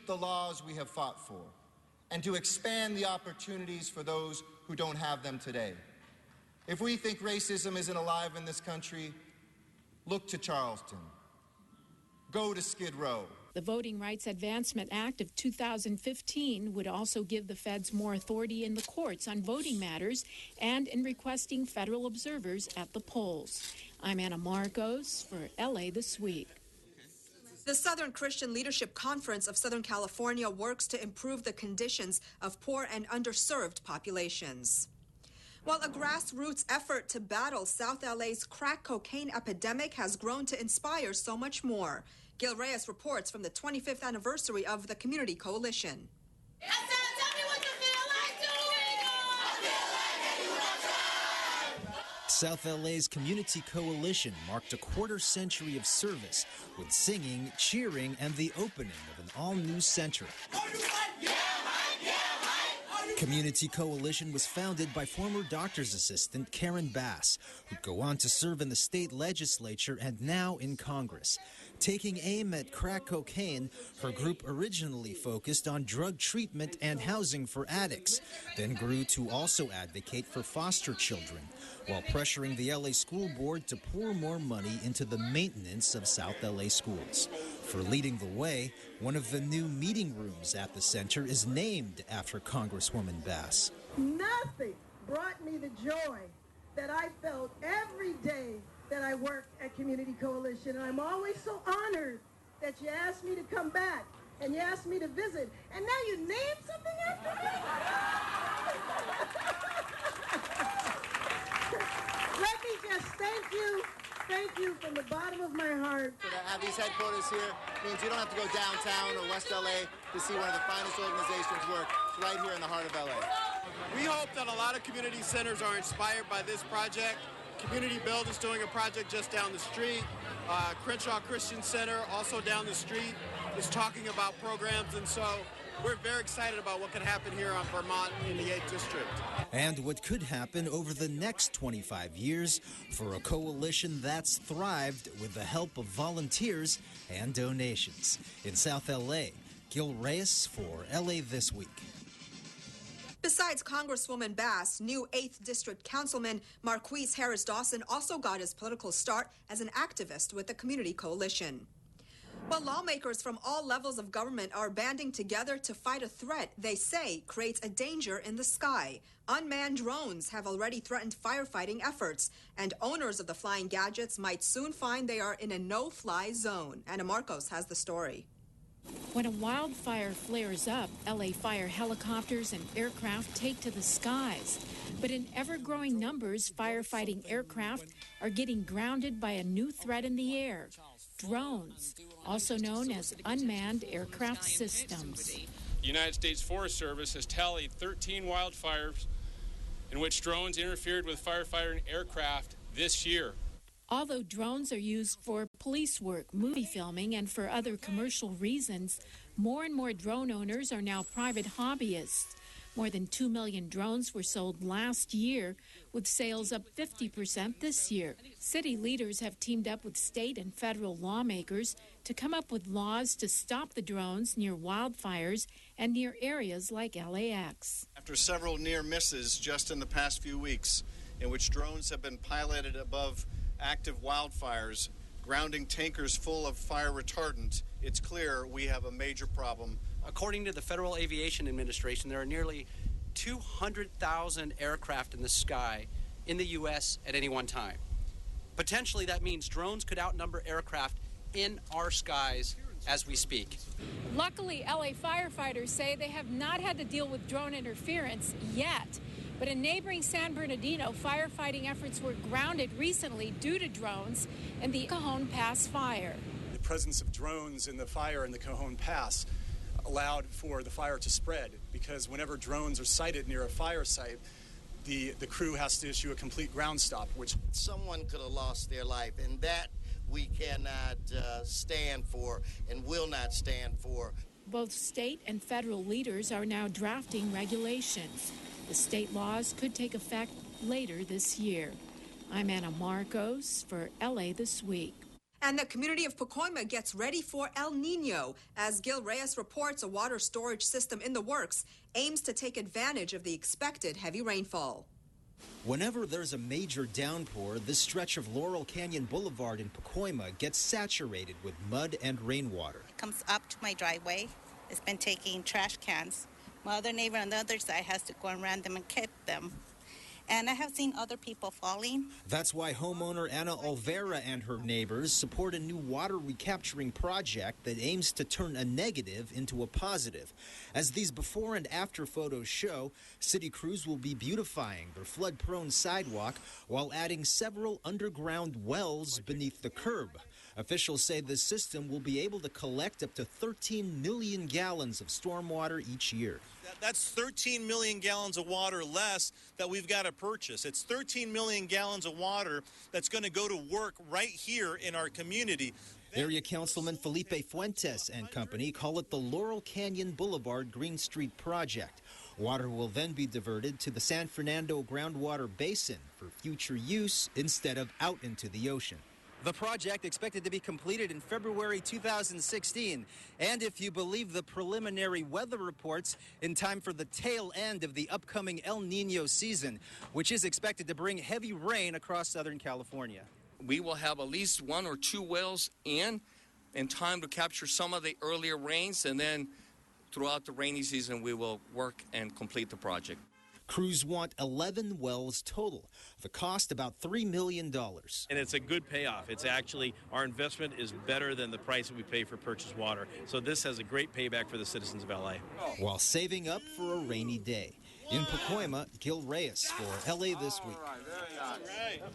keep the laws we have fought for and to expand the opportunities for those who don't have them today. If we think racism isn't alive in this country, look to Charleston. Go to Skid Row. The Voting Rights Advancement Act of 2015 would also give the feds more authority in the courts on voting matters and in requesting federal observers at the polls. I'm Anna Marcos for LA This Week. The Southern Christian Leadership Conference of Southern California works to improve the conditions of poor and underserved populations. While a grassroots effort to battle South LA's crack cocaine epidemic has grown to inspire so much more. Gil Reyes reports from the 25th anniversary of the Community Coalition. South LA's Community Coalition marked a quarter century of service with singing, cheering, and the opening of an all-new center. Community Coalition was founded by former doctor's assistant Karen Bass, who'd go on to serve in the state legislature and now in Congress. Taking aim at crack cocaine, her group originally focused on drug treatment and housing for addicts, then grew to also advocate for foster children, while pressuring the LA School Board to pour more money into the maintenance of South LA schools. For leading the way, one of the new meeting rooms at the center is named after Congresswoman Bass. Nothing brought me the joy that I felt every day that I worked at Community Coalition, and I'm always so honored that you asked me to come back and you asked me to visit, and now you named something after me? Let me just thank you from the bottom of my heart. To have these headquarters here means you don't have to go downtown or West LA to see one of the finest organizations work. It's right here in the heart of LA. We hope that a lot of community centers are inspired by this project. Community Build is doing a project just down the street. Crenshaw Christian Center, also down the street, is talking about programs, and so we're very excited about what can happen here on Vermont in the 8th District. And what could happen over the next 25 years for a coalition that's thrived with the help of volunteers and donations. In South LA, Gil Reyes for LA This Week. Besides Congresswoman Bass, new 8th District Councilman Marquise Harris Dawson also got his political start as an activist with the Community Coalition. While lawmakers from all levels of government are banding together to fight a threat they say creates a danger in the sky, unmanned drones have already threatened firefighting efforts, and owners of the flying gadgets might soon find they are in a no-fly zone. Anna Marcos has the story. When a wildfire flares up, LA fire helicopters and aircraft take to the skies. But in ever-growing numbers, firefighting aircraft are getting grounded by a new threat in the air: drones, also known as unmanned aircraft systems. The United States Forest Service has tallied 13 wildfires in which drones interfered with firefighting aircraft this year. Although drones are used for police work, movie filming, and for other commercial reasons, more and more drone owners are now private hobbyists. More than 2 million drones were sold last year, with sales up 50% this year. City leaders have teamed up with state and federal lawmakers to come up with laws to stop the drones near wildfires and near areas like LAX. After several near misses just in the past few weeks, in which drones have been piloted above active wildfires, grounding tankers full of fire retardant, it's clear we have a major problem. According to the Federal Aviation Administration, there are nearly 200,000 aircraft in the sky in the U.S. at any one time. Potentially, that means drones could outnumber aircraft in our skies as we speak. Luckily, LA firefighters say they have not had to deal with drone interference yet. But in neighboring San Bernardino, firefighting efforts were grounded recently due to drones in the Cajon Pass fire. The presence of drones in the fire in the Cajon Pass allowed for the fire to spread, because whenever drones are sighted near a fire site, the crew has to issue a complete ground stop, which someone could have lost their life, and that we cannot stand for and will not stand for. Both state and federal leaders are now drafting regulations. The state laws could take effect later this year. I'm Anna Marcos for LA This Week. And the community of Pacoima gets ready for El Nino. As Gil Reyes reports, a water storage system in the works aims to take advantage of the expected heavy rainfall. Whenever there's a major downpour, this stretch of Laurel Canyon Boulevard in Pacoima gets saturated with mud and rainwater. It comes up to my driveway. It's been taking trash cans. My other neighbor on the other side has to go around them and get them. And I have seen other people falling. That's why homeowner Ana Olvera and her neighbors support a new water recapturing project that aims to turn a negative into a positive. As these before and after photos show, city crews will be beautifying their flood-prone sidewalk while adding several underground wells beneath the curb. Officials say the system will be able to collect up to 13 million gallons of stormwater each year. That's 13 million gallons of water less that we've got to purchase. It's 13 million gallons of water that's going to go to work right here in our community. Area Councilman Felipe Fuentes and company call it the Laurel Canyon Boulevard Green Street Project. Water will then be diverted to the San Fernando groundwater basin for future use instead of out into the ocean. The project expected to be completed in February 2016, and if you believe the preliminary weather reports, in time for the tail end of the upcoming El Nino season, which is expected to bring heavy rain across Southern California. We will have at least 1 or 2 wells in time to capture some of the earlier rains, and then throughout the rainy season we will work and complete the project. Crews want 11 wells total. The cost about $3 million. And it's a good payoff. It's actually, our investment is better than the price that we pay for purchased water. So this has a great payback for the citizens of LA. While saving up for a rainy day. In Pacoima, Gil Reyes for LA This Week.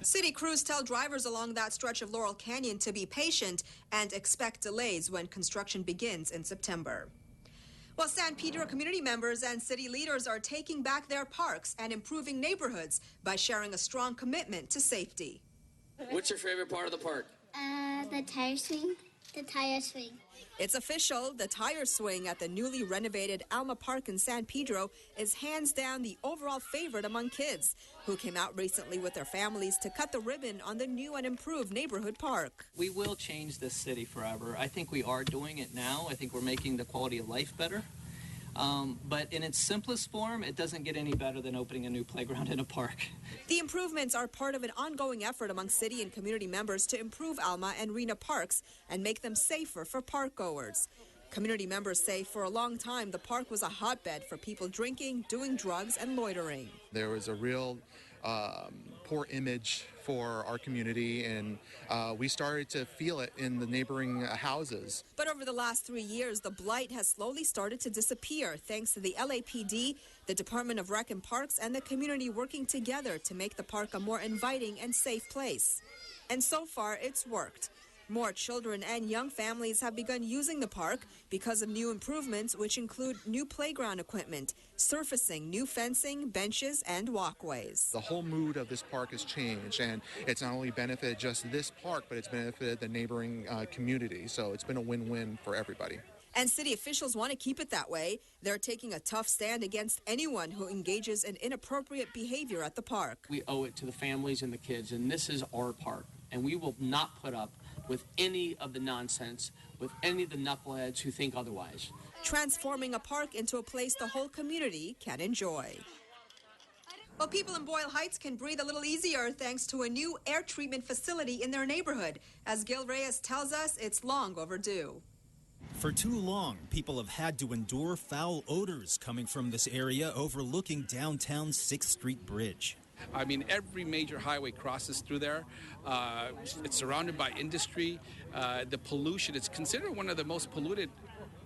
City crews tell drivers along that stretch of Laurel Canyon to be patient and expect delays when construction begins in September. Well, San Pedro community members and city leaders are taking back their parks and improving neighborhoods by sharing a strong commitment to safety. What's your favorite part of the park? The tire swing. The tire swing. It's official. The tire swing at the newly renovated Alma Park in San Pedro is hands down the overall favorite among kids who came out recently with their families to cut the ribbon on the new and improved neighborhood park. We will change this city forever. I think we are doing it now. I think we're making the quality of life better. But in its simplest form, it doesn't get any better than opening a new playground in a park. The improvements are part of an ongoing effort among city and community members to improve Alma and Rena parks and make them safer for park goers. Community members say for a long time the park was a hotbed for people drinking, doing drugs, and loitering. There was a real poor image for our community, and we started to feel it in the neighboring houses. But over the last 3 years, the blight has slowly started to disappear thanks to the LAPD, the Department of Rec and Parks, and the community working together to make the park a more inviting and safe place. And so far, it's worked. More children and young families have begun using the park because of new improvements, which include new playground equipment, surfacing, new fencing, benches, and walkways. The whole mood of this park has changed, and it's not only benefited just this park, but it's benefited the neighboring community. So it's been a win-win for everybody. And city officials want to keep it that way. They're taking a tough stand against anyone who engages in inappropriate behavior at the park. We owe it to the families and the kids, and this is our park, and we will not put up with any of the nonsense, with any of the knuckleheads who think otherwise. Transforming a park into a place the whole community can enjoy. Well, people in Boyle Heights can breathe a little easier thanks to a new air treatment facility in their neighborhood. As Gil Reyes tells us, it's long overdue. For too long, people have had to endure foul odors coming from this area overlooking downtown's 6th Street Bridge. I mean, every major highway crosses through there. It's surrounded by industry. The pollution, it's considered one of the most polluted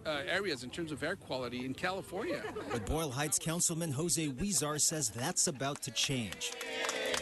areas in terms of air quality in California. But Boyle Heights Councilman Jose Huizar says that's about to change.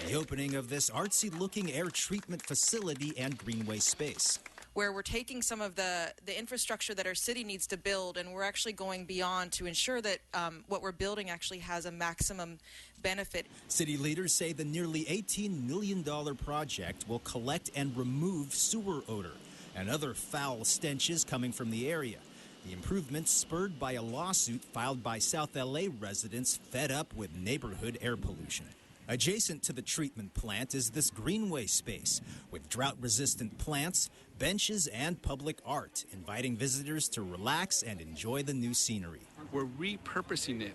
The opening of this artsy-looking air treatment facility and greenway space, where we're taking some of the infrastructure that our city needs to build, and we're actually going beyond to ensure that what we're building actually has a maximum benefit. City leaders say the nearly $18 million project will collect and remove sewer odor and other foul stenches coming from the area. The improvements spurred by a lawsuit filed by South LA residents fed up with neighborhood air pollution. Adjacent to the treatment plant is this greenway space with drought-resistant plants, benches, and public art, inviting visitors to relax and enjoy the new scenery. We're repurposing it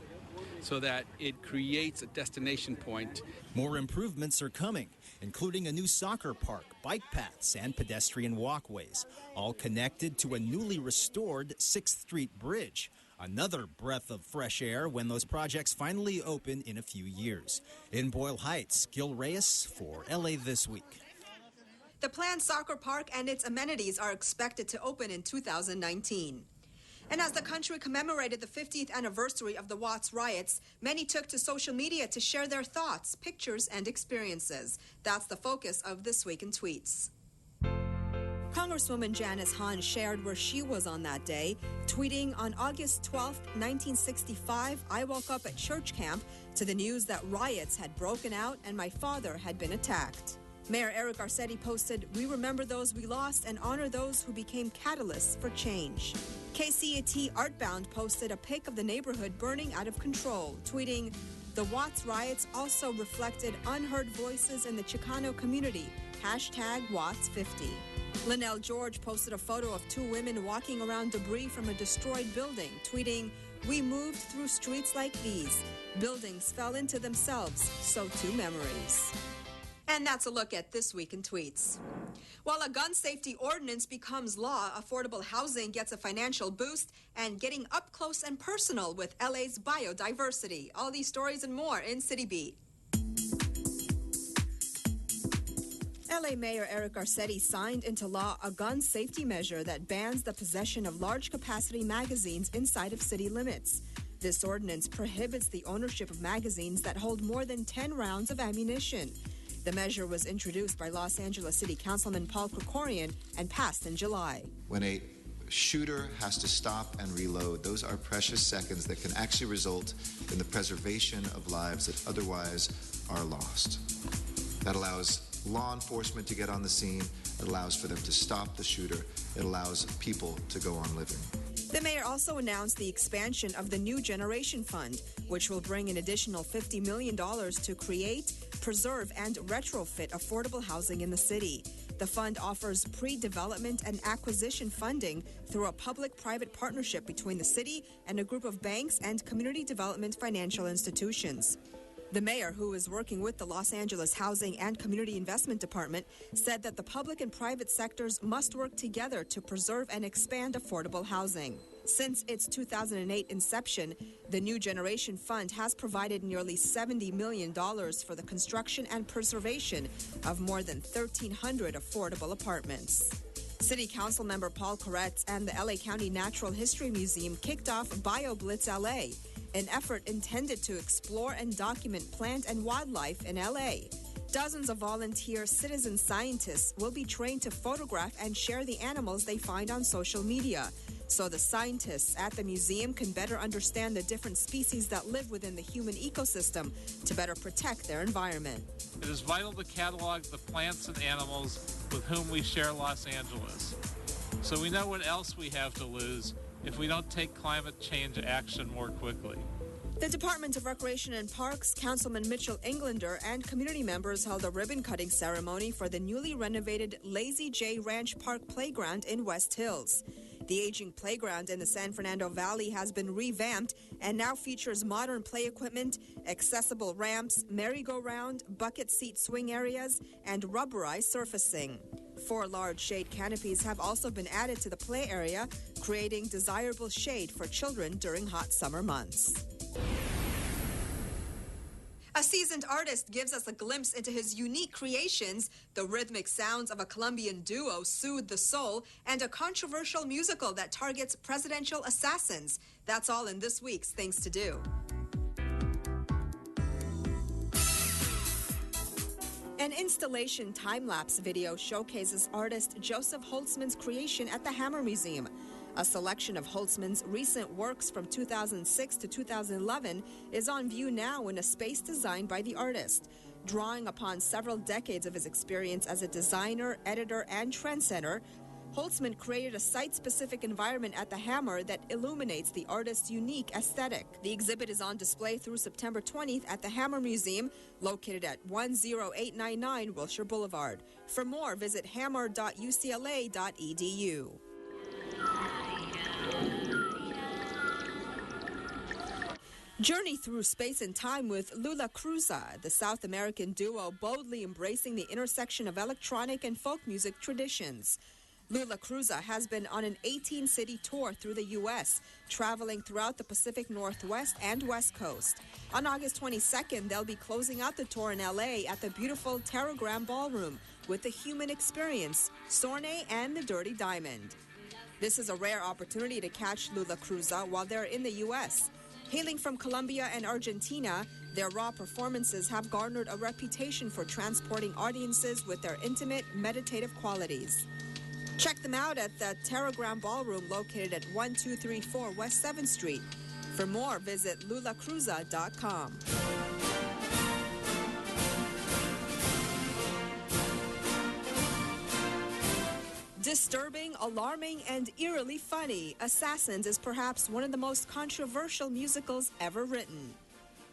so that it creates a destination point. More improvements are coming, including a new soccer park, bike paths, and pedestrian walkways, all connected to a newly restored 6th Street Bridge. Another breath of fresh air when those projects finally open in a few years. In Boyle Heights, Gil Reyes for LA This Week. The planned soccer park and its amenities are expected to open in 2019. And as the country commemorated the 50th anniversary of the Watts riots, many took to social media to share their thoughts, pictures, and experiences. That's the focus of This Week in Tweets. Congresswoman Janice Hahn shared where she was on that day, tweeting, "On August 12, 1965, I woke up at church camp to the news that riots had broken out and my father had been attacked." Mayor Eric Garcetti posted, "We remember those we lost and honor those who became catalysts for change." KCAT Artbound posted a pic of the neighborhood burning out of control, tweeting, "The Watts riots also reflected unheard voices in the Chicano community. #Watts50. Linnell George posted a photo of two women walking around debris from a destroyed building, tweeting, "We moved through streets like these. Buildings fell into themselves, so too memories." And that's a look at This Week in Tweets. While a gun safety ordinance becomes law, affordable housing gets a financial boost and getting up close and personal with LA's biodiversity. All these stories and more in City Beat. LA Mayor Eric Garcetti signed into law a gun safety measure that bans the possession of large-capacity magazines inside of city limits. This ordinance prohibits the ownership of magazines that hold more than 10 rounds of ammunition. The measure was introduced by Los Angeles City Councilman Paul Krikorian and passed in July. When a shooter has to stop and reload, those are precious seconds that can actually result in the preservation of lives that otherwise are lost. That allows law enforcement to get on the scene. It allows for them to stop the shooter. It allows people to go on living. The mayor also announced the expansion of the New Generation Fund, which will bring an additional $50 million to create, preserve, and retrofit affordable housing in the city. The fund offers pre-development and acquisition funding through a public-private partnership between the city and a group of banks and community development financial institutions. The mayor, who is working with the Los Angeles Housing and Community Investment Department, said that the public and private sectors must work together to preserve and expand affordable housing. Since its 2008 inception, the New Generation Fund has provided nearly $70 million for the construction and preservation of more than 1,300 affordable apartments. City Council member Paul Koretz and the LA County Natural History Museum kicked off BioBlitz LA, an effort intended to explore and document plant and wildlife in LA. Dozens of volunteer citizen scientists will be trained to photograph and share the animals they find on social media, so the scientists at the museum can better understand the different species that live within the human ecosystem to better protect their environment. It is vital to catalog the plants and animals with whom we share Los Angeles, so we know what else we have to lose if we don't take climate change action more quickly. The Department of Recreation and Parks, Councilman Mitchell Englander, and community members held a ribbon-cutting ceremony for the newly renovated Lazy J Ranch Park Playground in West Hills. The aging playground in the San Fernando Valley has been revamped and now features modern play equipment, accessible ramps, merry-go-round, bucket seat swing areas, and rubberized surfacing. 4 large shade canopies have also been added to the play area, creating desirable shade for children during hot summer months. A seasoned artist gives us a glimpse into his unique creations, the rhythmic sounds of a Colombian duo, Soothe the Soul, and a controversial musical that targets presidential assassins. That's all in this week's Things to Do. An installation time-lapse video showcases artist Joseph Holtzman's creation at the Hammer Museum. A selection of Holtzman's recent works from 2006 to 2011 is on view now in a space designed by the artist. Drawing upon several decades of his experience as a designer, editor, and trendsetter, Holtzman created a site-specific environment at the Hammer that illuminates the artist's unique aesthetic. The exhibit is on display through September 20th at the Hammer Museum, located at 10899 Wilshire Boulevard. For more, visit hammer.ucla.edu. Journey through space and time with Lula Cruza, the South American duo boldly embracing the intersection of electronic and folk music traditions. Lula Cruza has been on an 18-city tour through the U.S., traveling throughout the Pacific Northwest and West Coast. On August 22nd, they'll be closing out the tour in L.A. at the beautiful Teragram Ballroom with The Human Experience, Sorne, and The Dirty Diamond. This is a rare opportunity to catch Lula Cruza while they're in the U.S., Hailing from Colombia and Argentina, their raw performances have garnered a reputation for transporting audiences with their intimate, meditative qualities. Check them out at the Teragram Ballroom located at 1234 West 7th Street. For more, visit lulacruza.com. Disturbing, alarming, and eerily funny, Assassins is perhaps one of the most controversial musicals ever written.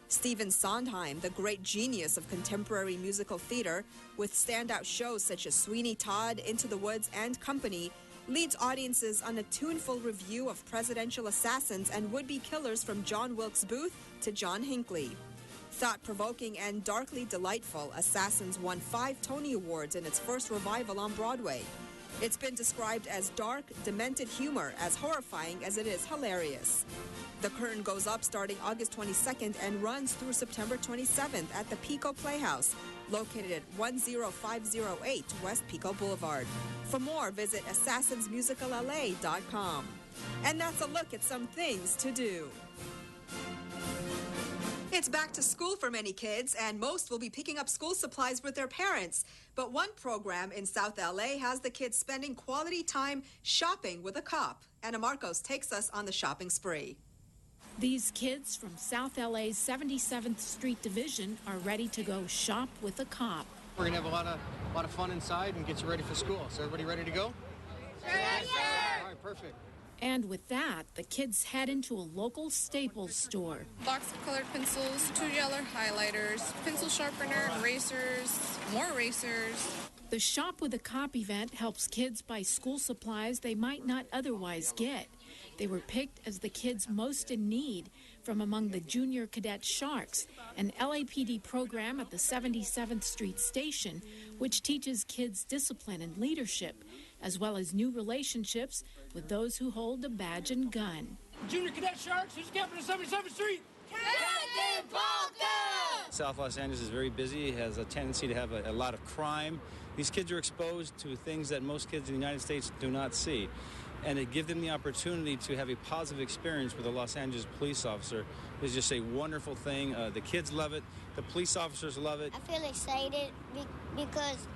Stephen Sondheim, the great genius of contemporary musical theater, with standout shows such as Sweeney Todd, Into the Woods, and Company, leads audiences on a tuneful review of presidential assassins and would-be killers from John Wilkes Booth to John Hinckley. Thought-provoking and darkly delightful, Assassins won 5 Tony Awards in its first revival on Broadway. It's been described as dark, demented humor, as horrifying as it is hilarious. The curtain goes up starting August 22nd and runs through September 27th at the Pico Playhouse, located at 10508 West Pico Boulevard. For more, visit assassinsmusicalla.com. And that's a look at some things to do. It's back to school for many kids, and most will be picking up school supplies with their parents. But one program in South LA has the kids spending quality time shopping with a cop. Anna Marcos takes us on the shopping spree. These kids from South LA's 77th Street Division are ready to go shop with a cop. We're going to have a lot of fun inside and get you ready for school. So everybody ready to go? Yes, sir. All right, perfect. And with that, the kids head into a local Staples store. Box of colored pencils, 2 yellow highlighters, pencil sharpener, erasers, more erasers. The Shop with a Cop event helps kids buy school supplies they might not otherwise get. They were picked as the kids most in need from among the Junior Cadet Sharks, an LAPD program at the 77th Street Station, which teaches kids discipline and leadership, as well as new relationships with those who hold a badge and gun. Junior Cadet Sharks, who's captain of 77th Street? Captain Polka! South Los Angeles is very busy. It has a tendency to have a lot of crime. These kids are exposed to things that most kids in the United States do not see. And to give them the opportunity to have a positive experience with a Los Angeles police officer is just a wonderful thing. The kids love it. The police officers love it. I feel excited because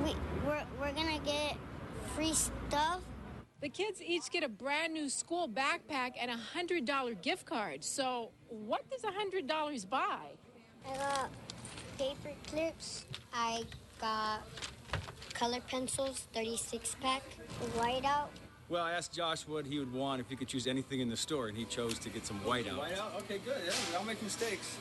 we're going to get free stuff. The kids each get a brand new school backpack and a $100 gift card. So what does $100 buy? I got paper clips. I got color pencils, 36-pack, whiteout. Well, I asked Josh what he would want if he could choose anything in the store, and he chose to get some whiteout. Whiteout? Okay, good. Yeah, we all make mistakes.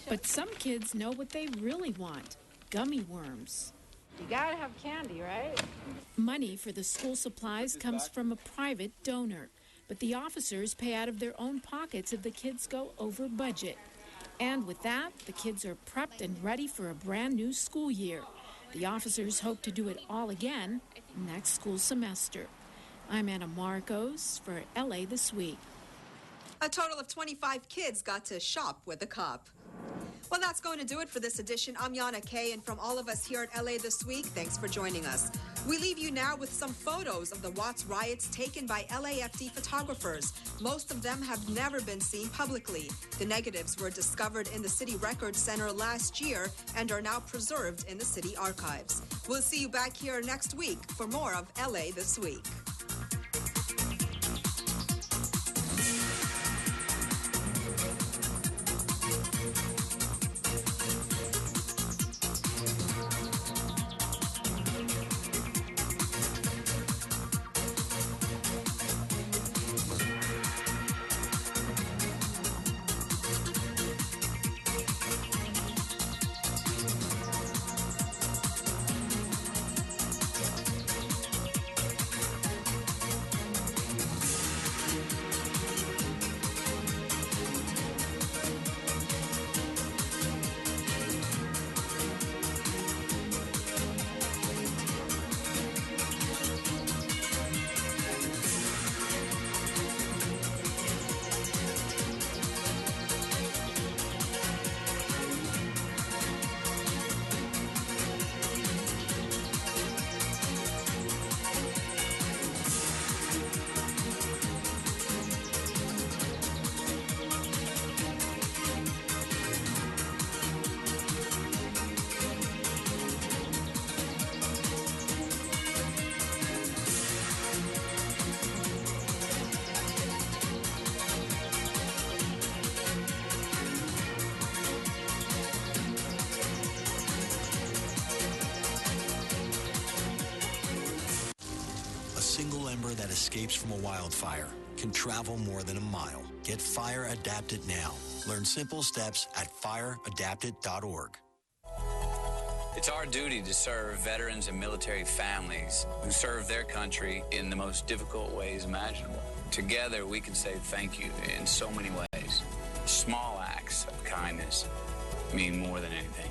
But some kids know what they really want, gummy worms. You gotta have candy, right? Money for the school supplies comes from a private donor, but the officers pay out of their own pockets if the kids go over budget. And with that, the kids are prepped and ready for a brand new school year. The officers hope to do it all again next school semester. I'm Anna Marcos for LA This Week. A total of 25 kids got to shop with a cop. Well, that's going to do it for this edition. I'm Yana Kay, and from all of us here at LA This Week, thanks for joining us. We leave you now with some photos of the Watts riots taken by LAFD photographers. Most of them have never been seen publicly. The negatives were discovered in the City Record Center last year and are now preserved in the city archives. We'll see you back here next week for more of LA This Week. single ember that escapes from a wildfire can travel more than a mile. Get Fire Adapted now. Learn simple steps at fireadapted.org. It's our duty to serve veterans and military families who serve their country in the most difficult ways imaginable. Together, we can say thank you in so many ways. Small acts of kindness mean more than anything.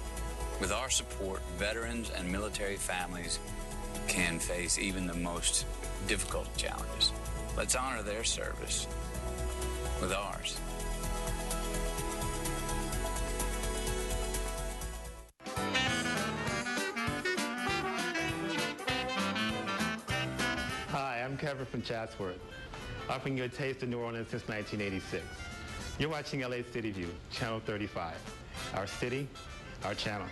With our support, veterans and military families can face even the most difficult challenges. Let's honor their service with ours. Hi, I'm Kevin from Chatsworth, offering you a taste of New Orleans since 1986. You're watching LA City View, Channel 35. Our city, our channel.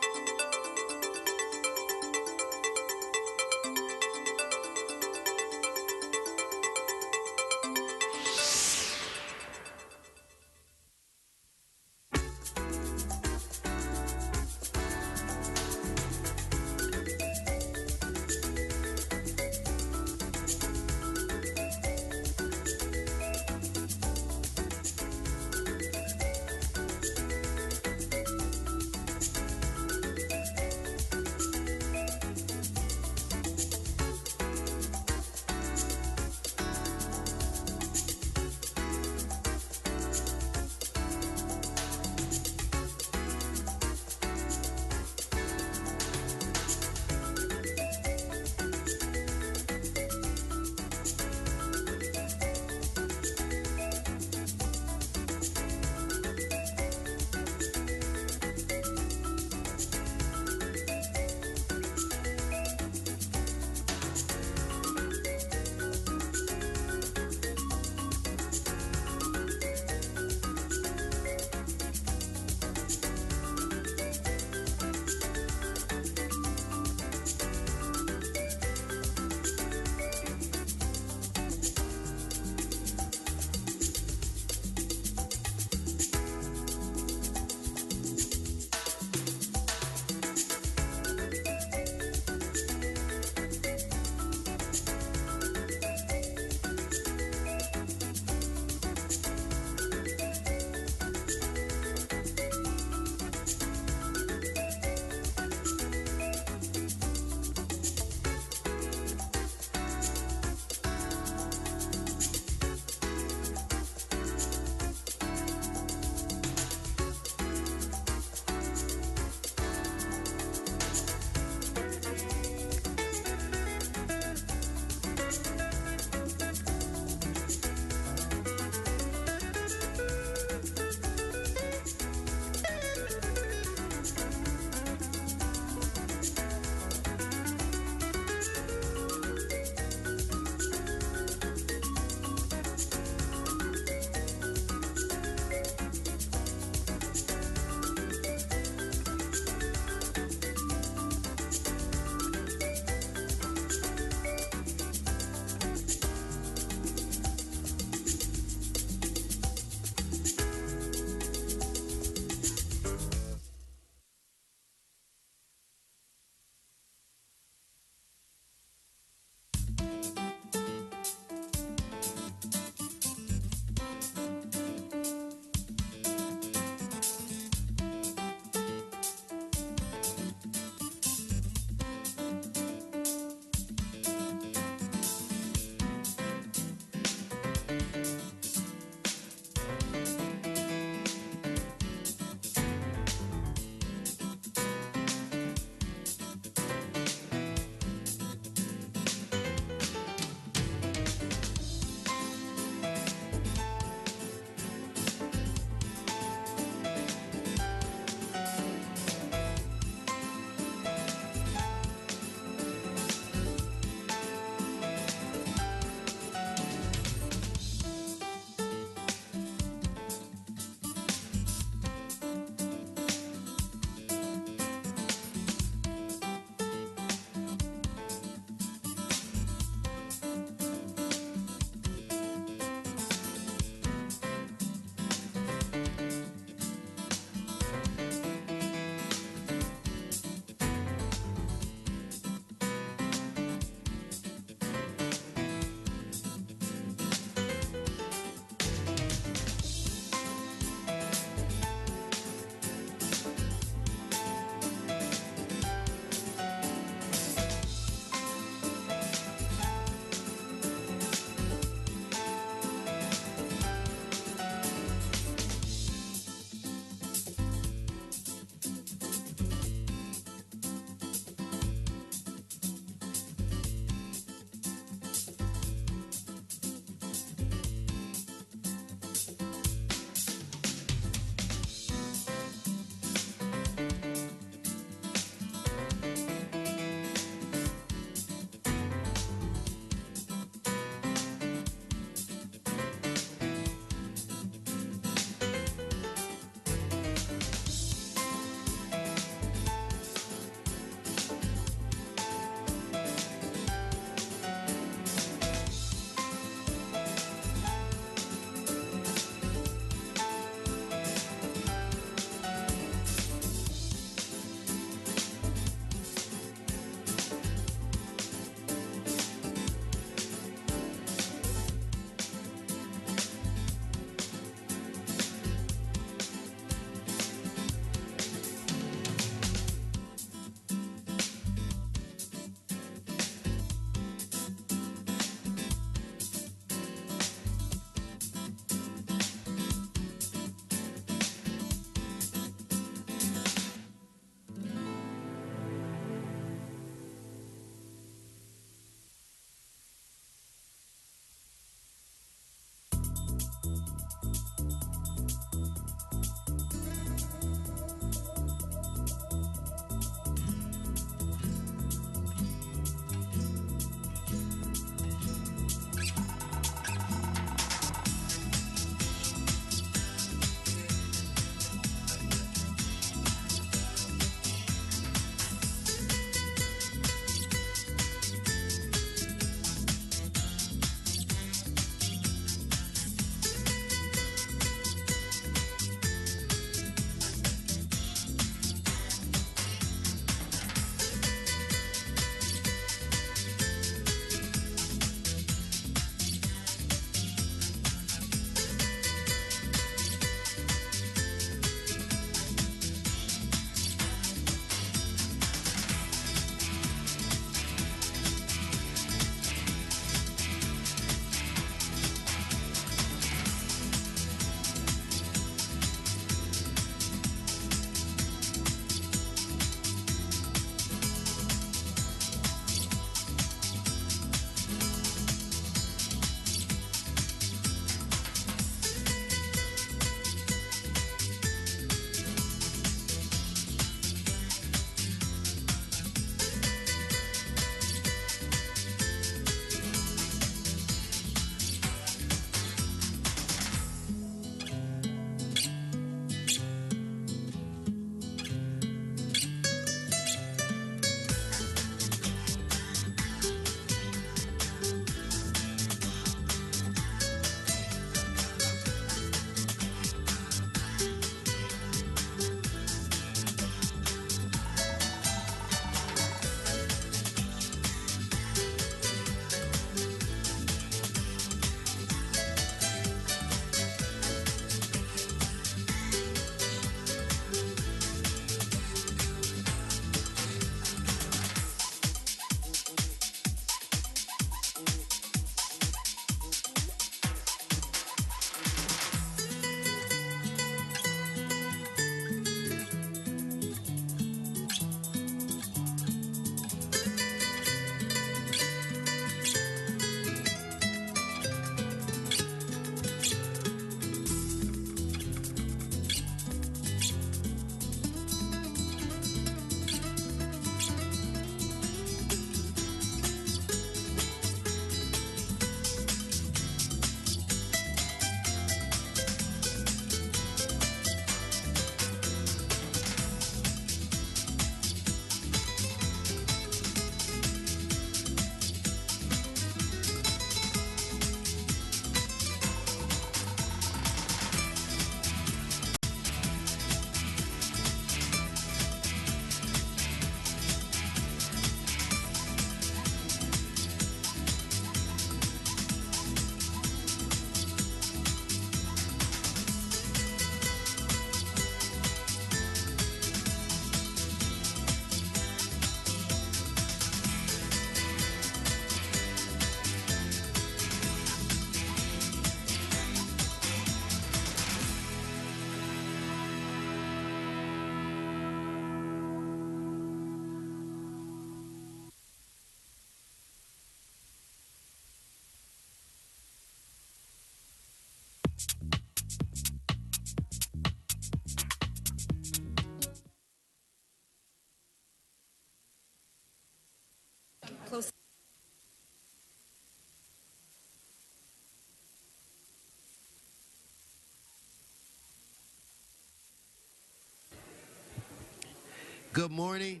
Good morning.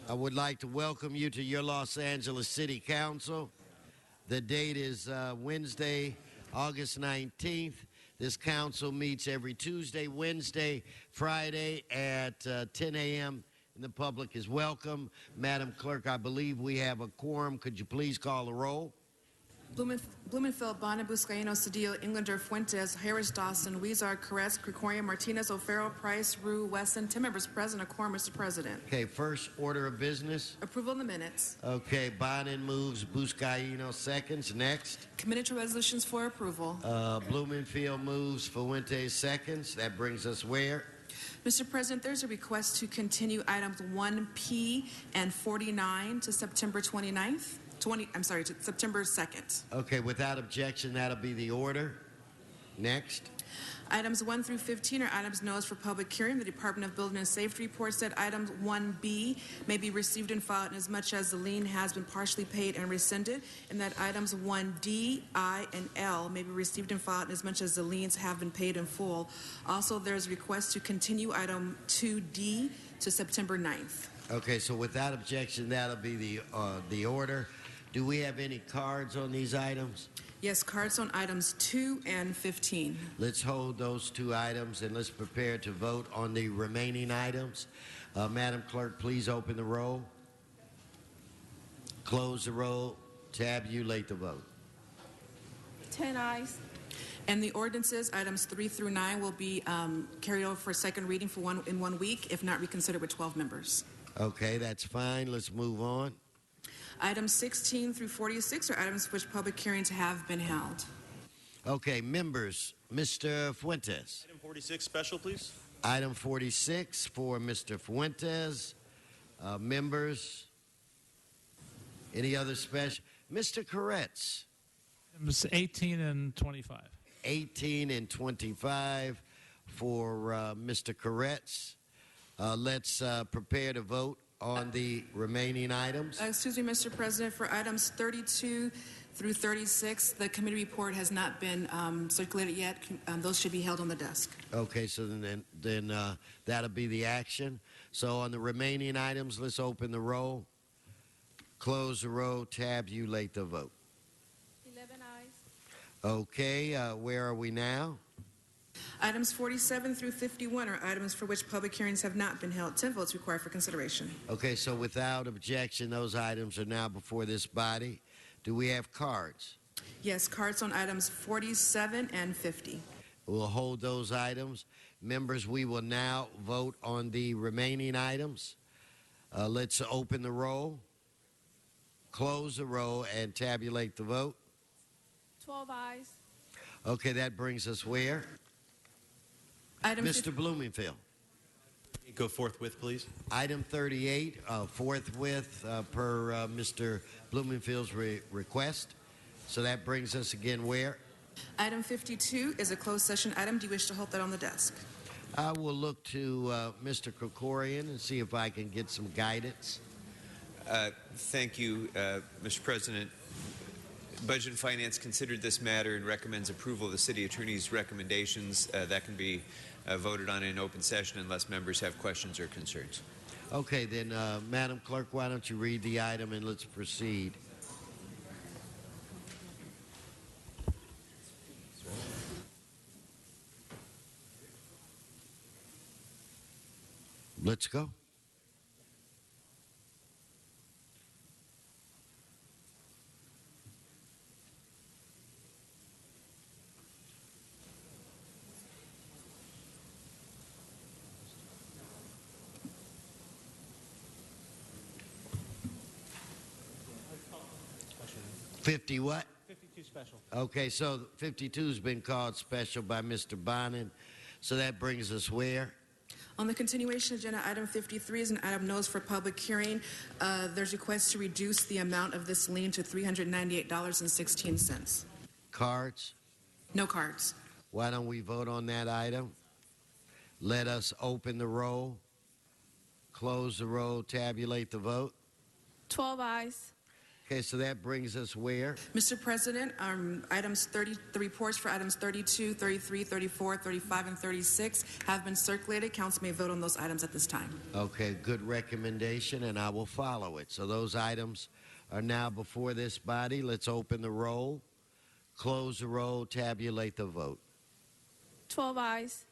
I would like to welcome you to your Los Angeles City Council. The date is Wednesday, August 19th. This council meets every Tuesday, Wednesday, Friday at 10 a.m. and the public is welcome. Madam Clerk, I believe we have a quorum. Could you please call the roll? Blumenfield, Bonner, Buscaino, Cedillo, Englander, Fuentes, Harris, Dawson, Weezar, Caress, Krikoria, Martinez, O'Farrell, Price, Rue, Wesson. 10 members present. A quorum, Mr. President. Okay, first order of business. Approval of the minutes. Okay, Bonin moves, Buscaino seconds. Next. Committee to resolutions for approval. Blumenfield moves, Fuentes seconds. That brings us where? Mr. President, there's a request to continue items 1P and 49 to September 29th. To September 2nd. Okay, without objection, that'll be the order. Next. Items 1 through 15 are items noticed for public hearing. The Department of Building and Safety report said items 1B may be received and filed as much as the lien has been partially paid and rescinded, and that items 1D, I, and L may be received and filed as much as the liens have been paid in full. Also, there's a request to continue item 2D to September 9th. Okay, so without objection, that'll be the order. Do we have any cards on these items? Yes, cards on items 2 and 15. Let's hold those two items and let's prepare to vote on the remaining items. Madam Clerk, please open the roll. Close the roll. Tabulate the vote. 10 ayes. And the ordinances, items 3 through 9, will be carried over for second reading in 1 week, if not reconsidered with 12 members. Okay, that's fine. Let's move on. Items 16 through 46 are items for which public hearings have been held. Okay, members, Mr. Fuentes. Item 46, special, please. Item 46 for Mr. Fuentes. Members, any other special? Mr. Koretz. Items 18 and 25. 18 and 25 for Mr. Koretz. Let's prepare to vote on the remaining items. Excuse me, Mr. President, for items 32 through 36, the committee report has not been circulated yet. Those should be held on the desk. Okay, so then that'll be the action. So on the remaining items, let's open the roll, close the roll, tabulate the vote. 11 ayes. Okay, where are we now? Items 47 through 51 are items for which public hearings have not been held. 10 votes required for consideration. Okay, so without objection, those items are now before this body. Do we have cards? Yes, cards on items 47 and 50. We'll hold those items. Members, we will now vote on the remaining items. Let's open the roll, close the roll, and tabulate the vote. 12 ayes. Okay, that brings us where? Mr. Blumenfield. Go forthwith, please. Item 38, forthwith per Mr. Blumenfield's request. So that brings us again where? Item 52 is a closed session item. Do you wish to hold that on the desk? I will look to Mr. Krikorian and see if I can get some guidance. Thank you, Mr. President. Budget and Finance considered this matter and recommends approval of the City Attorney's recommendations. That can be voted on in open session unless members have questions or concerns. Okay, then, Madam Clerk, why don't you read the item and let's proceed. Let's go. What? 52 special. Okay, so 52 has been called special by Mr. Bonin. So that brings us where? On the continuation agenda, item 53 is an item noticed for public hearing. There's a request to reduce the amount of this lien to $398.16. Cards? No cards. Why don't we vote on that item? Let us open the roll, close the roll, tabulate the vote. 12 ayes. Okay, so that brings us where? Mr. President, the reports for items 32, 33, 34, 35, and 36 have been circulated. Council may vote on those items at this time. Okay, good recommendation, and I will follow it. So those items are now before this body. Let's open the roll, close the roll, tabulate the vote. 12 ayes.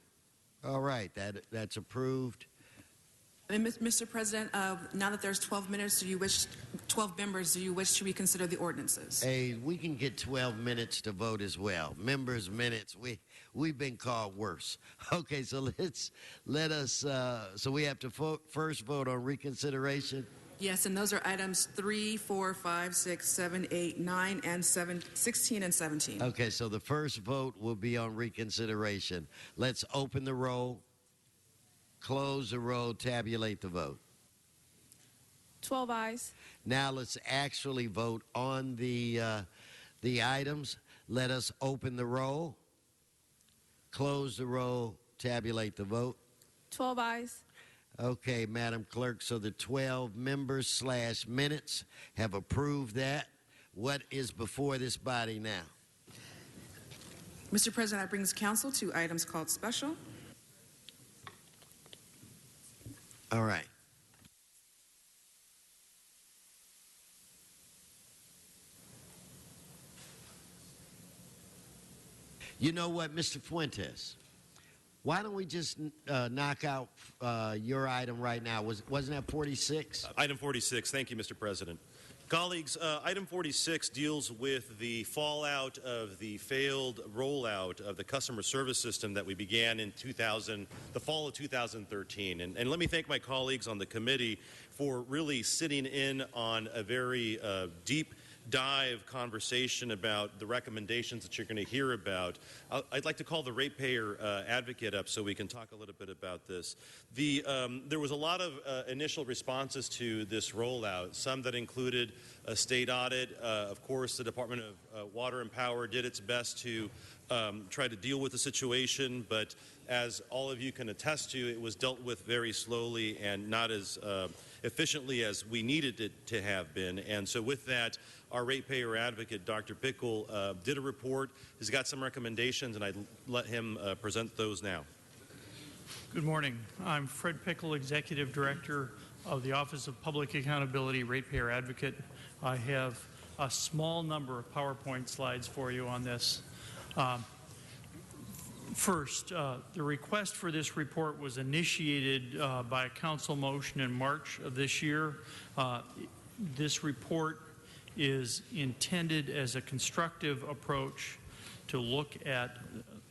All right, that's approved. And Mr. President, now that there's 12 members, do you wish to reconsider the ordinances? Hey, we can get 12 minutes to vote as well. Members' minutes, we've been called worse. Okay, so so we have to first vote on reconsideration. Yes, and those are items 3, 4, 5, 6, 7, 8, 9, and 16 and 17. Okay, so the first vote will be on reconsideration. Let's open the roll, close the roll, tabulate the vote. 12 ayes. Now let's actually vote on the items. Let us open the roll, close the roll, tabulate the vote. 12 ayes. Okay, Madam Clerk, so the 12 members / minutes have approved that. What is before this body now? Mr. President, that brings council to items called special. All right. You know what, Mr. Fuentes? Why don't we just knock out your item right now? Wasn't that 46? Item 46. Thank you, Mr. President. Colleagues, item 46 deals with the fallout of the failed rollout of the customer service system that we began in the fall of 2013. And let me thank my colleagues on the committee for really sitting in on a very deep dive conversation about the recommendations that you're going to hear about. I'd like to call the ratepayer advocate up so we can talk a little bit about this. There was a lot of initial responses to this rollout, some that included a state audit. Of course, the Department of Water and Power did its best to try to deal with the situation, but as all of you can attest to, it was dealt with very slowly and not as efficiently as we needed it to have been. And so with that, our ratepayer advocate, Dr. Pickle, did a report. He's got some recommendations, and I'd let him present those now. Good morning. I'm Fred Pickle, Executive Director of the Office of Public Accountability, Ratepayer Advocate. I have a small number of PowerPoint slides for you on this. First, the request for this report was initiated by a council motion in March of this year. This report is intended as a constructive approach to look at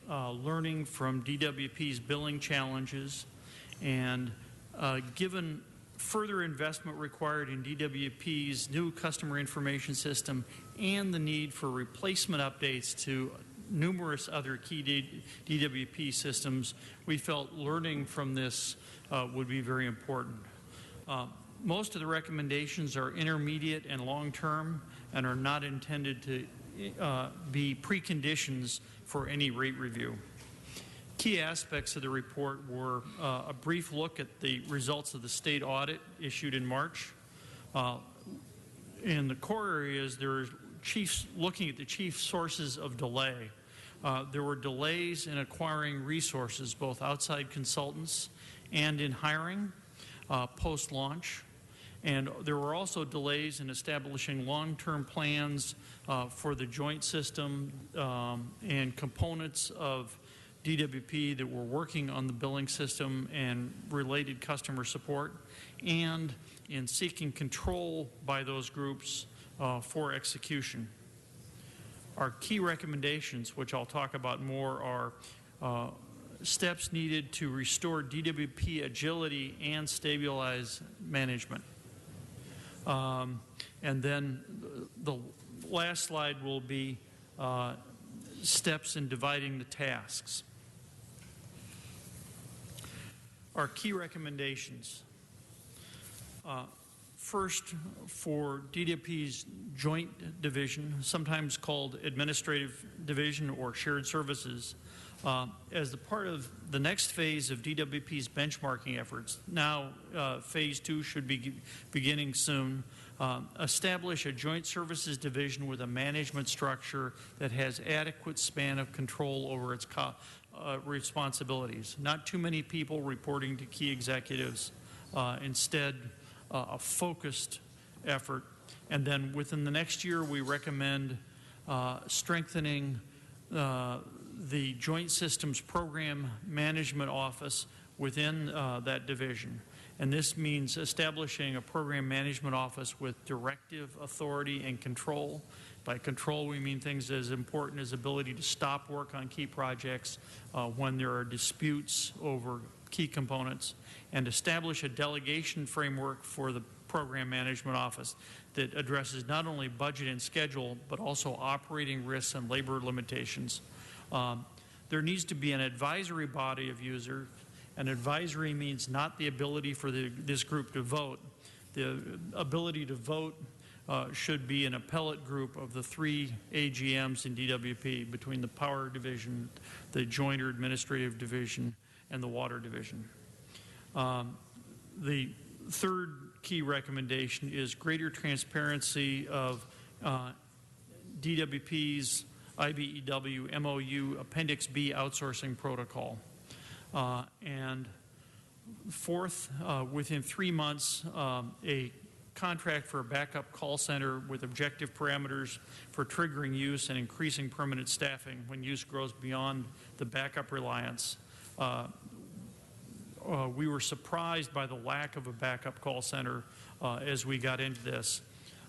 learning from DWP's billing challenges, and given further investment required in DWP's new customer information system and the need for replacement updates to numerous other key DWP systems, we felt learning from this would be very important. Most of the recommendations are intermediate and long-term and are not intended to be preconditions for any rate review. Key aspects of the report were a brief look at the results of the state audit issued in March. In the core areas, there are looking at the chief sources of delay. There were delays in acquiring resources, both outside consultants and in hiring post-launch. And there were also delays in establishing long-term plans for the joint system and components of DWP that were working on the billing system and related customer support, and in seeking control by those groups for execution. Our key recommendations, which I'll talk about more, are steps needed to restore DWP agility and stabilize management. And then the last slide will be steps in dividing the tasks. Our key recommendations. First, for DWP's joint division, sometimes called administrative division or shared services, as the part of the next phase of DWP's benchmarking efforts. Now, phase 2 should be beginning soon. establish a joint services division with a management structure that has adequate span of control over its responsibilities. Not too many people reporting to key executives. Instead, a focused effort. And then within the next year, we recommend strengthening the Joint Systems Program Management Office within that division. And this means establishing a program management office with directive authority and control. By control, we mean things as important as ability to stop work on key projects when there are disputes over key components, and establish a delegation framework for the program management office that addresses not only budget and schedule, but also operating risks and labor limitations. There needs to be an advisory body of users. An advisory means not the ability for this group to vote. The ability to vote should be an appellate group of the 3 AGMs in DWP between the Power Division, the Joint or Administrative Division, and the Water Division. The third key recommendation is greater transparency of DWP's IBEW MOU Appendix B outsourcing protocol. And fourth, within 3 months, a contract for a backup call center with objective parameters for triggering use and increasing permanent staffing when use grows beyond the backup reliance. We were surprised by the lack of a backup call center as we got into this.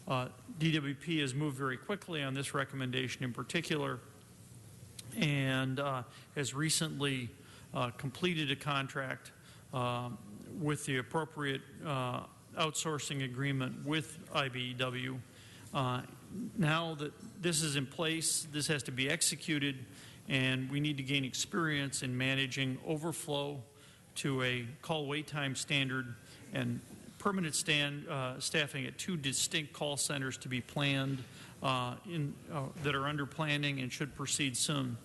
DWP has moved very quickly on this recommendation in particular, and has recently completed a contract with the appropriate outsourcing agreement with IBEW. Now that this is in place, this has to be executed, and we need to gain experience in managing overflow to a call wait time standard and permanent staffing at 2 distinct call centers to be planned that are under planning and should proceed soon.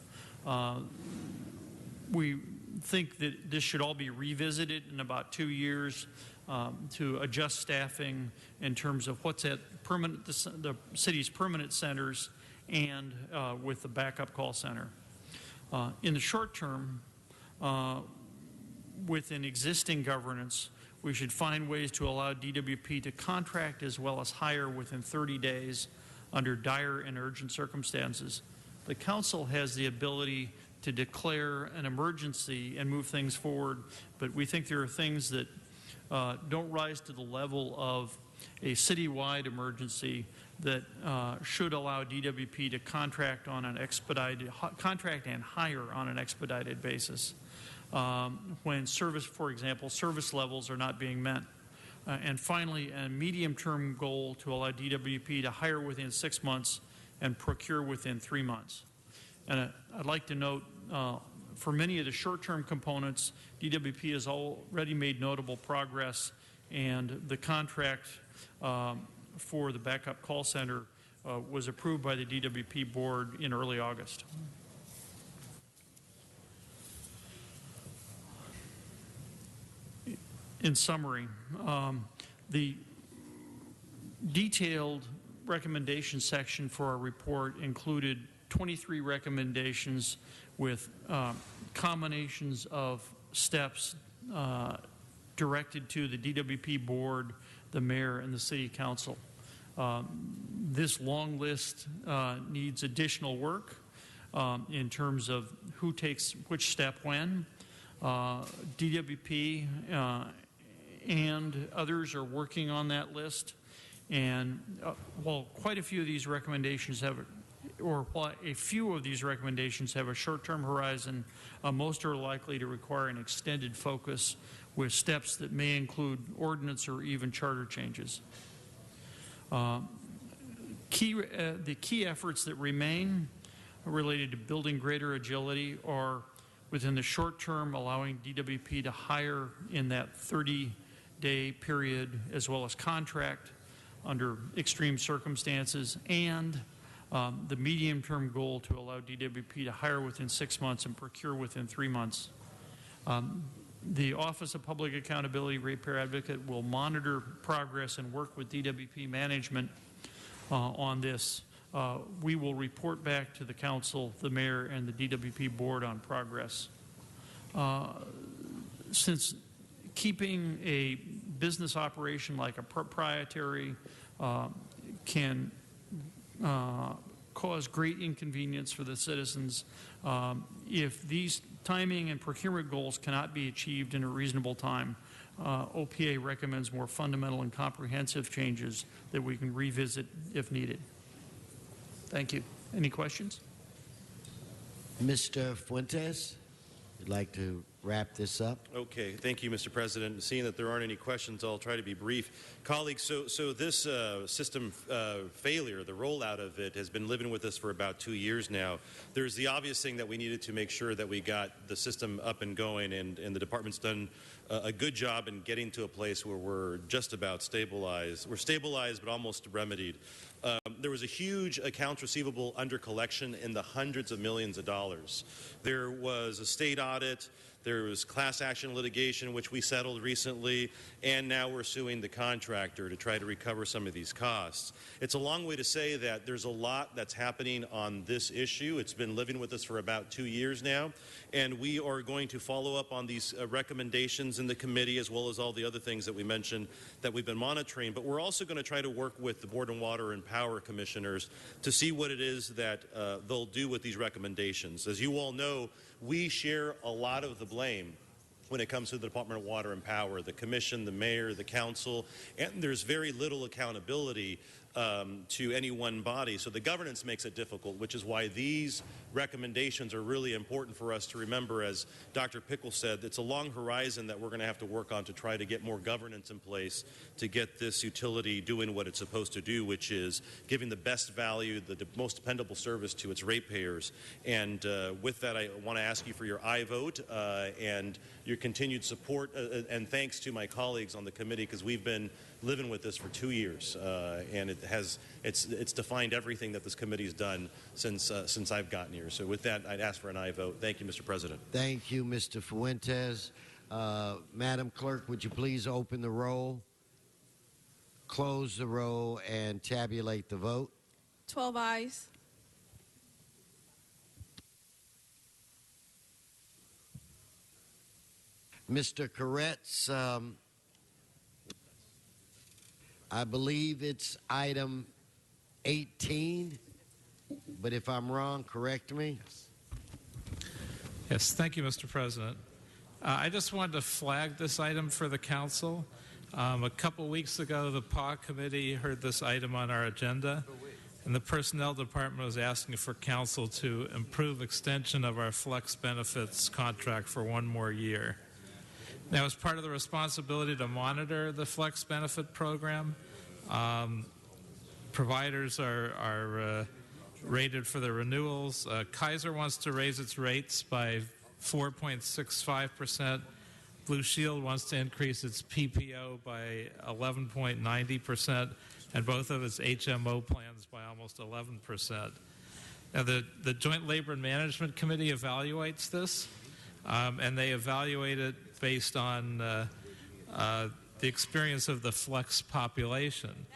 We think that this should all be revisited in about 2 years to adjust staffing in terms of what's at the city's permanent centers and with the backup call center. In the short term, within existing governance, we should find ways to allow DWP to contract as well as hire within 30 days under dire and urgent circumstances. The council has the ability to declare an emergency and move things forward, but we think there are things that don't rise to the level of a citywide emergency that should allow DWP to contract on an contract and hire on an expedited basis. When service, for example, service levels are not being met. And finally, a medium-term goal to allow DWP to hire within 6 months and procure within 3 months. And I'd like to note, for many of the short-term components, DWP has already made notable progress, and the contract for the backup call center was approved by the DWP board in early August. In summary, the detailed recommendation section for our report included 23 recommendations with combinations of steps directed to the DWP board, the mayor, and the city council. This long list needs additional work in terms of who takes which step when. DWP and others are working on that list, and while quite a few of these recommendations have, or while a few of these recommendations have a short-term horizon, most are likely to require an extended focus with steps that may include ordinance or even charter changes. The key efforts that remain related to building greater agility are within the short term, allowing DWP to hire in that 30-day period as well as contract under extreme circumstances, and the medium-term goal to allow DWP to hire within 6 months and procure within 3 months. The Office of Public Accountability Ratepayer Advocate will monitor progress and work with DWP management on this. We will report back to the council, the mayor, and the DWP board on progress. Since keeping a business operation like a proprietary can cause great inconvenience for the citizens, if these timing and procurement goals cannot be achieved in a reasonable time, OPA recommends more fundamental and comprehensive changes that we can revisit if needed. Thank you. Any questions? Mr. Fuentes, you'd like to wrap this up? Okay, thank you, Mr. President. Seeing that there aren't any questions, I'll try to be brief. Colleagues, so this system failure, the rollout of it, has been living with us for about 2 years now. There's the obvious thing that we needed to make sure that we got the system up and going, and the department's done a good job in getting to a place where we're just about stabilized. We're stabilized, but almost remedied. There was a huge accounts receivable under collection in the hundreds of millions of dollars. There was a state audit. There was class action litigation, which we settled recently, and now we're suing the contractor to try to recover some of these costs. It's a long way to say that there's a lot that's happening on this issue. It's been living with us for about 2 years now, and we are going to follow up on these recommendations in the committee, as well as all the other things that we mentioned that we've been monitoring. But we're also going to try to work with the Board of Water and Power commissioners to see what it is that they'll do with these recommendations. As you all know, we share a lot of the blame when it comes to the Department of Water and Power, the Commission, the Mayor, the Council, and there's very little accountability to any one body. So the governance makes it difficult, which is why these recommendations are really important for us to remember. As Dr. Pickle said, it's a long horizon that we're going to have to work on to try to get more governance in place to get this utility doing what it's supposed to do, which is giving the best value, the most dependable service to its ratepayers. And with that, I want to ask you for your aye vote and your continued support, and thanks to my colleagues on the committee, because we've been living with this for 2 years, and it's defined everything that this committee's done since I've gotten here. So with that, I'd ask for an aye vote. Thank you, Mr. President. Thank you, Mr. Fuentes. Madam Clerk, would you please open the roll, close the roll, and tabulate the vote? 12 ayes. Mr. Koretz, I believe it's item 18, but if I'm wrong, correct me. Yes, thank you, Mr. President. I just wanted to flag this item for the council. A couple weeks ago, the PAW committee heard this item on our agenda, and the Personnel Department was asking for council to improve extension of our flex benefits contract for 1 more year. Now, as part of the responsibility to monitor the flex benefit program, providers are rated for their renewals. Kaiser wants to raise its rates by 4.65%. Blue Shield wants to increase its PPO by 11.90%, and both of its HMO plans by almost 11%. Now, the Joint Labor and Management Committee evaluates this, and they evaluate it based on the experience of the flex population.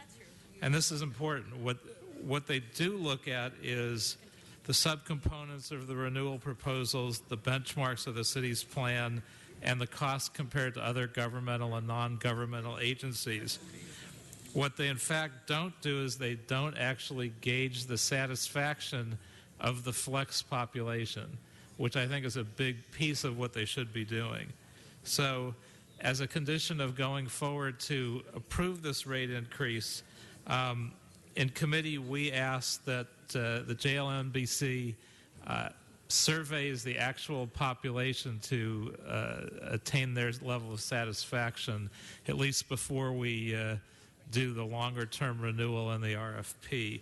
And this is important. What they do look at is the subcomponents of the renewal proposals, the benchmarks of the city's plan, and the cost compared to other governmental and non-governmental agencies. What they in fact don't do is they don't actually gauge the satisfaction of the flex population, which I think is a big piece of what they should be doing. So as a condition of going forward to approve this rate increase, in committee we asked that the JLNBC surveys the actual population to attain their level of satisfaction, at least before we do the longer-term renewal and the RFP.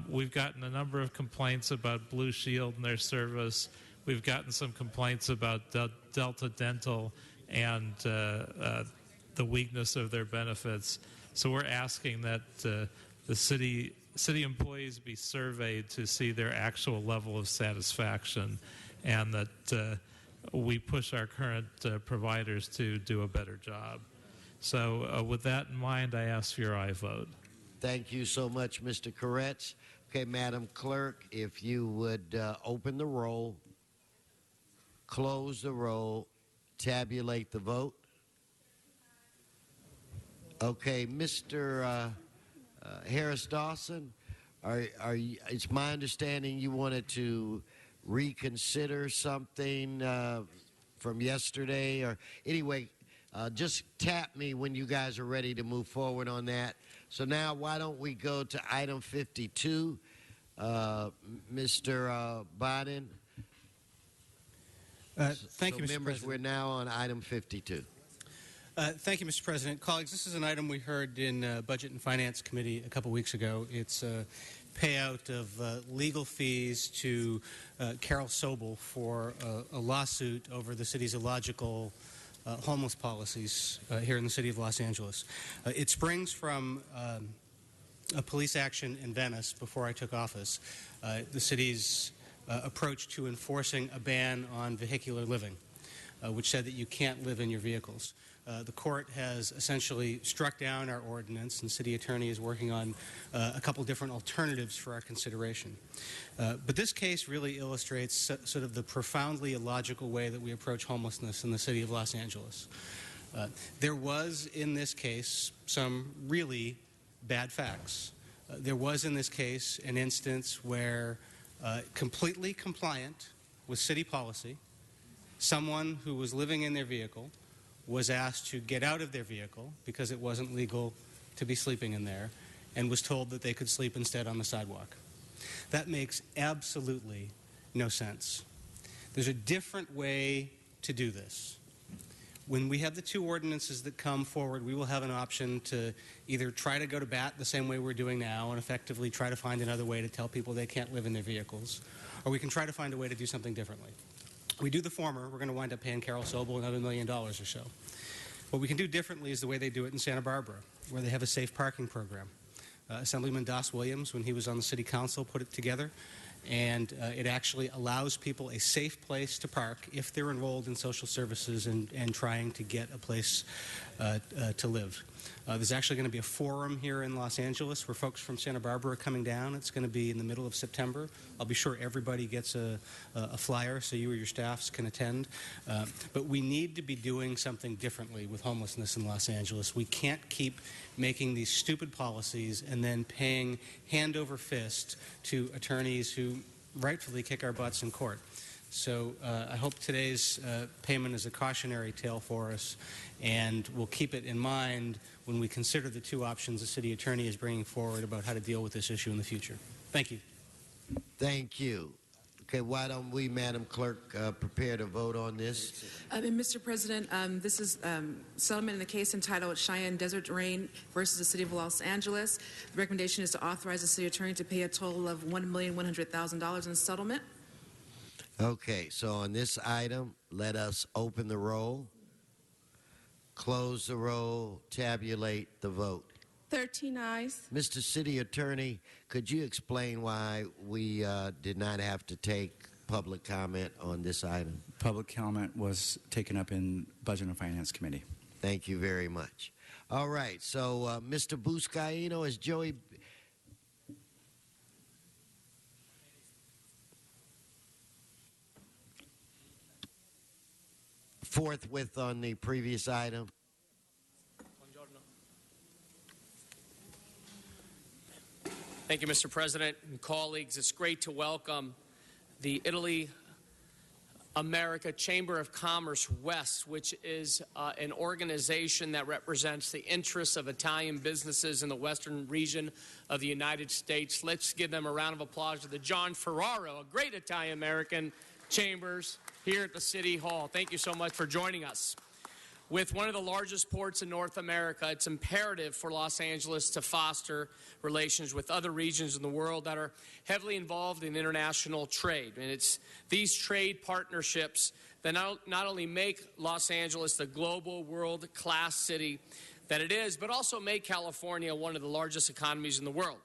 We've gotten a number of complaints about Blue Shield and their service. We've gotten some complaints about Delta Dental and the weakness of their benefits. So we're asking that the city employees be surveyed to see their actual level of satisfaction, and that we push our current providers to do a better job. So with that in mind, I ask for your aye vote. Thank you so much, Mr. Koretz. Okay, Madam Clerk, if you would open the roll, close the roll, tabulate the vote. Okay, Mr. Harris Dawson, it's my understanding you wanted to reconsider something from yesterday, or anyway, just tap me when you guys are ready to move forward on that. So now why don't we go to item 52, Mr. Biden? Thank you, Mr. Members, President. we're now on item 52. Thank you, Mr. President. Colleagues, this is an item we heard in Budget and Finance Committee a couple weeks ago. It's a payout of legal fees to Carol Sobel for a lawsuit over the city's illogical homeless policies here in the city of Los Angeles. It springs from a police action in Venice before I took office, the city's approach to enforcing a ban on vehicular living, which said that you can't live in your vehicles. The court has essentially struck down our ordinance, and the city attorney is working on a couple different alternatives for our consideration. But this case really illustrates sort of the profoundly illogical way that we approach homelessness in the city of Los Angeles. There was, in this case, some really bad facts. There was, in this case, an instance where completely compliant with city policy, someone who was living in their vehicle was asked to get out of their vehicle because it wasn't legal to be sleeping in there, and was told that they could sleep instead on the sidewalk. That makes absolutely no sense. There's a different way to do this. When we have the two ordinances that come forward, we will have an option to either try to go to bat the same way we're doing now and effectively try to find another way to tell people they can't live in their vehicles, or we can try to find a way to do something differently. We do the former, we're going to wind up paying Carol Sobel another $1 million or so. What we can do differently is the way they do it in Santa Barbara, where they have a safe parking program. Assemblyman Das Williams, when he was on the city council, put it together, and it actually allows people a safe place to park if they're enrolled in social services and trying to get a place to live. There's actually going to be a forum here in Los Angeles where folks from Santa Barbara are coming down. It's going to be in the middle of September. I'll be sure everybody gets a flyer so you or your staffs can attend. But we need to be doing something differently with homelessness in Los Angeles. We can't keep making these stupid policies and then paying hand over fist to attorneys who rightfully kick our butts in court. So I hope today's payment is a cautionary tale for us, and we'll keep it in mind when we consider the two options the city attorney is bringing forward about how to deal with this issue in the future. Thank you. Thank you. Okay, why don't we, Madam Clerk, prepare to vote on this? And Mr. President, this is settlement in the case entitled Cheyenne Desert Rain versus the City of Los Angeles. The recommendation is to authorize the city attorney to pay a total of $1,100,000 in settlement. Okay, so on this item, let us open the roll, close the roll, tabulate the vote. 13 ayes. Mr. City Attorney, could you explain why we did not have to take public comment on this item? Public comment was taken up in Budget and Finance Committee. Thank you very much. All right, so Mr. Buscaino, is Joey... forthwith on the previous item? Thank you, Mr. President and colleagues. It's great to welcome the Italy America Chamber of Commerce West, which is an organization that represents the interests of Italian businesses in the western region of the United States. Let's give them a round of applause to the John Ferraro, a great Italian-American chambers here at the City Hall. Thank you so much for joining us. With one of the largest ports in North America, it's imperative for Los Angeles to foster relations with other regions in the world that are heavily involved in international trade. And it's these trade partnerships that not only make Los Angeles the global world-class city that it is, but also make California one of the largest economies in the world.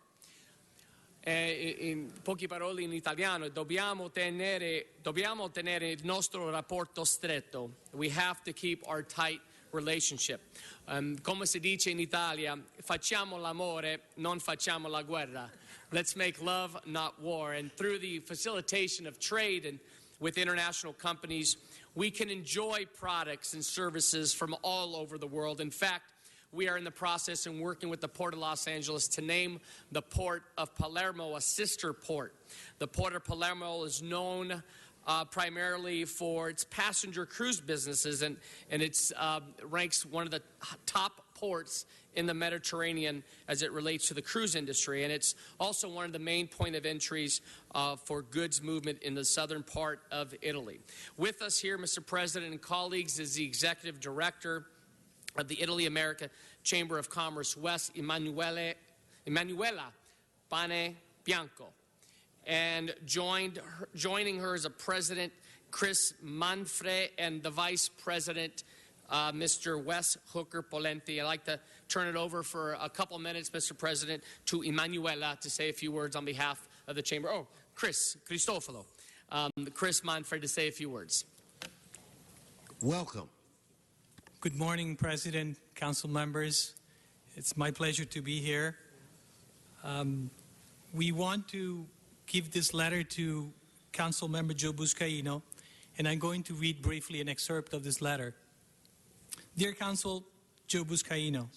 In poche parole in italiano, dobbiamo tenere il nostro rapporto stretto. We have to keep our tight relationship. Come si dice in Italia, facciamo l'amore, non facciamo la guerra. Let's make love, not war. And through the facilitation of trade and with international companies, we can enjoy products and services from all over the world. In fact, we are in the process and working with the Port of Los Angeles to name the Port of Palermo a sister port. The Port of Palermo is known primarily for its passenger cruise businesses, and it ranks one of the top ports in the Mediterranean as it relates to the cruise industry. And it's also one of the main point of entries for goods movement in the southern part of Italy. With us here, Mr. President and colleagues, is the Executive Director of the Italy-America Chamber of Commerce West, Emanuela Pane Bianco. And joining her is a President, Chris Manfre, and the Vice President, Mr. Wes Hooker Polenti. I'd like to turn it over for a couple minutes, Mr. President, to Emanuela to say a few words on behalf of the Chamber. Oh, Cristofalo. Chris Manfre to say a few words. Welcome. Good morning, President, Council members. It's my pleasure to be here. We want to give this letter to Council Member Joe Buscaino, and I'm going to read briefly an excerpt of this letter. Dear Council Joe Buscaino,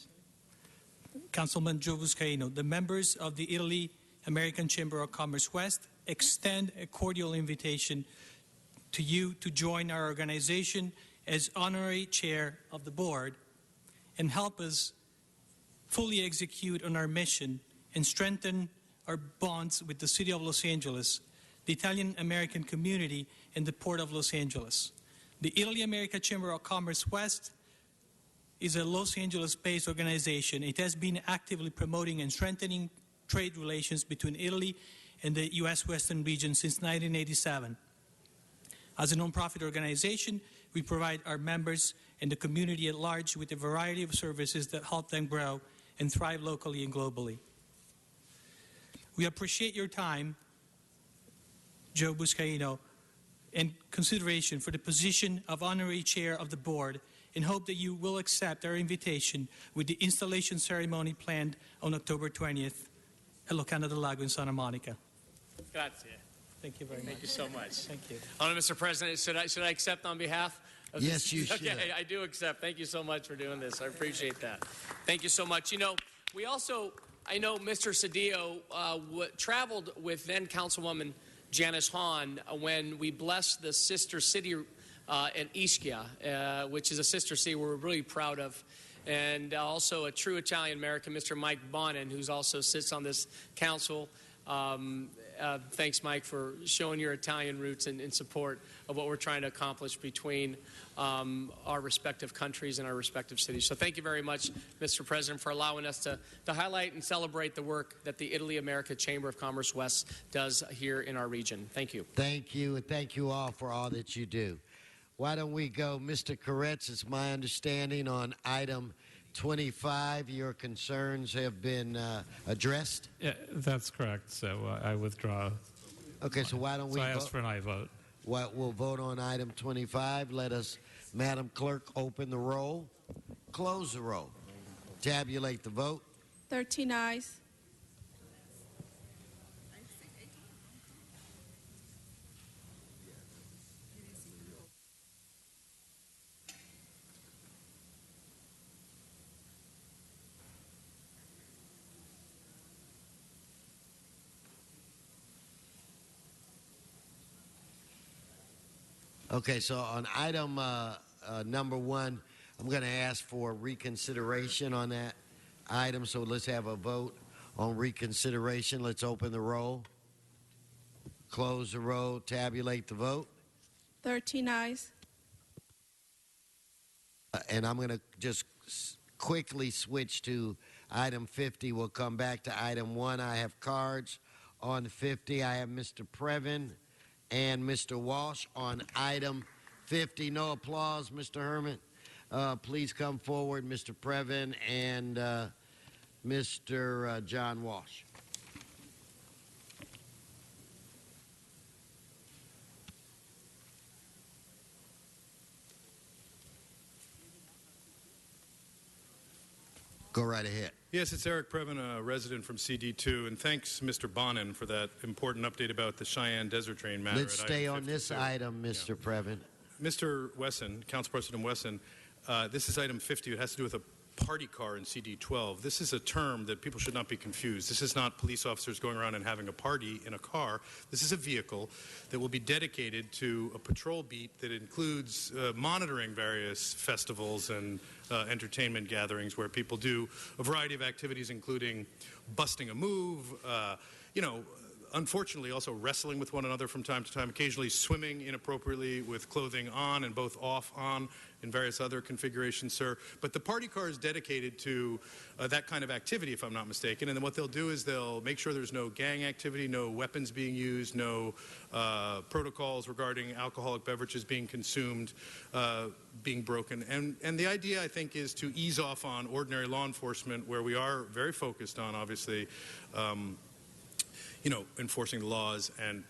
Councilman Joe Buscaino, the members of the Italy American Chamber of Commerce West extend a cordial invitation to you to join our organization as honorary chair of the board and help us fully execute on our mission and strengthen our bonds with the City of Los Angeles, the Italian-American community, and the Port of Los Angeles. The Italy-America Chamber of Commerce West is a Los Angeles-based organization. It has been actively promoting and strengthening trade relations between Italy and the U.S. Western region since 1987. As a nonprofit organization, we provide our members and the community at large with a variety of services that help them grow and thrive locally and globally. We appreciate your time, Joe Buscaino, and consideration for the position of honorary chair of the board, and hope that you will accept our invitation with the installation ceremony planned on October 20th at Locanda del Lago in Santa Monica. Grazie. Thank you very much. Thank you so much. Thank you. Mr. President, should I accept on behalf of Yes, you should. Okay, I do accept. Thank you so much for doing this. I appreciate that. Thank you so much. You know, we also, I know Mr. Cedillo traveled with then Councilwoman Janice Hahn when we blessed the sister city in Ischia, which is a sister city we're really proud of. And also a true Italian American, Mr. Mike Bonin, who also sits on this council. Thanks, Mike, for showing your Italian roots and in support of what we're trying to accomplish between our respective countries and our respective cities. So thank you very much, Mr. President, for allowing us to highlight and celebrate the work that the Italy-America Chamber of Commerce West does here in our region. Thank you. Thank you, and thank you all for all that you do. Why don't we go, Mr. Koretz, it's my understanding on item 25, your concerns have been addressed? Yeah, that's correct. So I withdraw. Okay, so why don't we I ask for an aye vote. We'll vote on item 25. Let us, Madam Clerk, open the roll, close the roll, tabulate the vote. 13 ayes. Okay, so on item number 1, I'm going to ask for reconsideration on that item. So let's have a vote on reconsideration. Let's open the roll, close the roll, tabulate the vote. 13 ayes. And I'm going to just quickly switch to item 50. We'll come back to item 1. I have cards on 50. I have Mr. Previn and Mr. Walsh on item 50. No applause, Mr. Herman. Please come forward, Mr. Previn and Mr. John Walsh. Go right ahead. Yes, it's Eric Previn, a resident from CD2, and thanks, Mr. Bonin, for that important update about the Cheyenne Desert Train matter. Let's stay on this item, Mr. Previn. Mr. Wesson, Council President Wesson, this is item 50. It has to do with a party car in CD12. This is a term that people should not be confused. This is not police officers going around and having a party in a car. This is a vehicle that will be dedicated to a patrol beat that includes monitoring various festivals and entertainment gatherings where people do a variety of activities, including busting a move, unfortunately also wrestling with one another from time to time, occasionally swimming inappropriately with clothing on and both off, on, in various other configurations, sir. But the party car is dedicated to that kind of activity, if I'm not mistaken. And then what they'll do is they'll make sure there's no gang activity, no weapons being used, no protocols regarding alcoholic beverages being consumed, being broken. And the idea, I think, is to ease off on ordinary law enforcement, where we are very focused on, obviously, enforcing the laws, and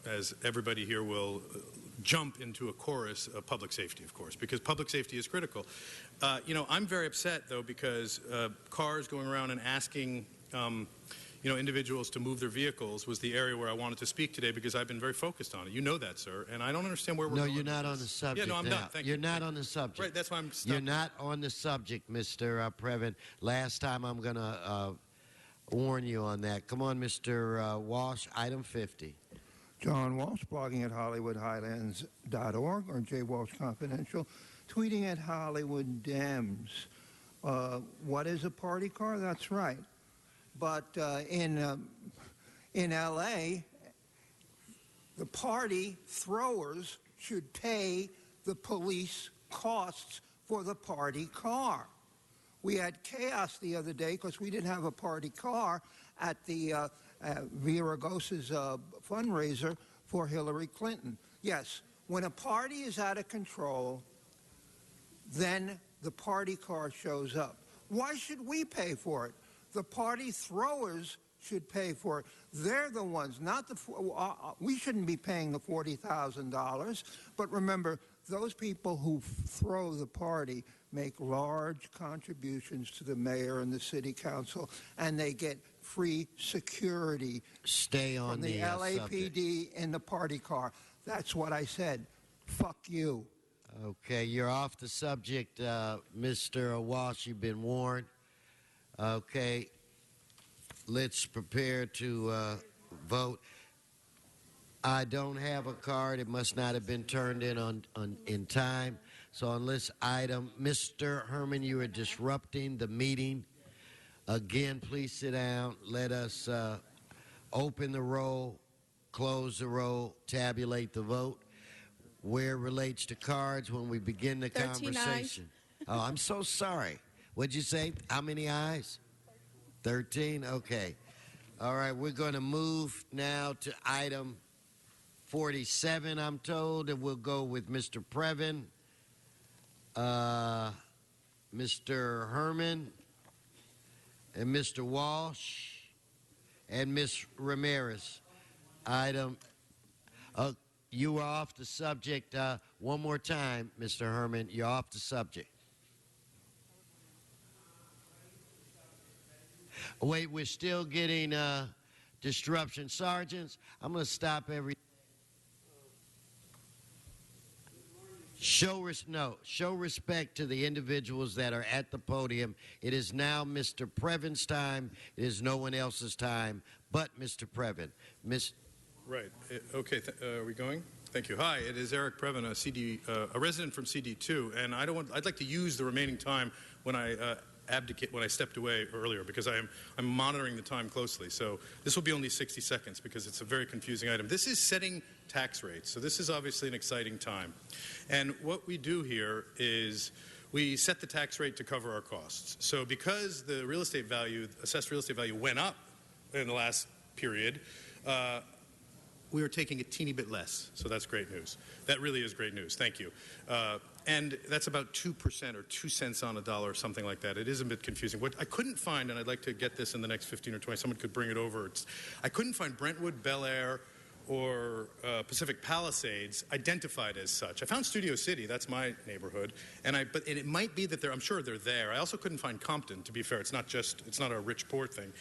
as everybody here will jump into a chorus of public safety, of course, because public safety is critical. I'm very upset, though, because cars going around and asking, individuals to move their vehicles was the area where I wanted to speak today, because I've been very focused on it. You know that, sir, and I don't understand where we're going. No, you're not on the subject. Yeah, no, I'm now. not. Thank You're you. not on the subject. Right, that's why I'm stopping. You're not on the subject, Mr. Previn. Last time I'm going to warn you on that. Come on, Mr. Walsh, item 50. John Walsh, blogging at HollywoodHighlands.org, or J. Walsh Confidential, tweeting at Hollywood Dems. What is a party car? That's right. But in L.A., the party throwers should pay the police costs for the party car. We had chaos the other day because we didn't have a party car at the Villaraigosa's fundraiser for Hillary Clinton. Yes, when a party is out of control, then the party car shows up. Why should we pay for it? The party throwers should pay for it. They're the ones, not the. We shouldn't be paying the $40,000. But remember, those people who throw the party make large contributions to the mayor and the city council, and they get free security. Stay on from the LAPD subject. in the party car. That's what I said. Fuck you. Okay, you're off the subject, Mr. Walsh. You've been warned. Okay, let's prepare to vote. I don't have a card. It must not have been turned in in time. So on this item, Mr. Herman, you are disrupting the meeting. Again, please sit down. Let us open the roll, close the roll, tabulate the vote. Where it relates to cards, when we begin the 13 conversation. Oh, I'm so sorry. What'd you say? How many ayes? 13? Okay. All right, we're going to move now to item 47, I'm told, and we'll go with Mr. Previn, Mr. Herman, and Mr. Walsh, and Ms. Ramirez. Item, you are off the subject. One more time, Mr. Herman, you're off the subject. Wait, we're still getting disruption. Sergeants, I'm going to stop every... Show respect to the individuals that are at the podium. It is now Mr. Previn's time. It is no one else's time but Mr. Previn. Right. Okay. Are we going? Thank you. Hi. It is Eric Previn, a resident from CD2, and I'd like to use the remaining time when I stepped away earlier, because I'm monitoring the time closely. So this will be only 60 seconds because it's a very confusing item. This is setting tax rates. So this is obviously an exciting time. And what we do here is we set the tax rate to cover our costs. So because the assessed real estate value went up in the last period, we are taking a teeny bit less. So that's great news. That really is great news. Thank you. And that's about 2% or 2 cents on a dollar or something like that. It is a bit confusing. What I couldn't find, and I'd like to get this in the next 15 or 20, someone could bring it over. I couldn't find Brentwood, Bel Air, or Pacific Palisades identified as such. I found Studio City, that's my neighborhood, and it might be that I'm sure they're there. I also couldn't find Compton, to be fair. It's not a rich poor thing.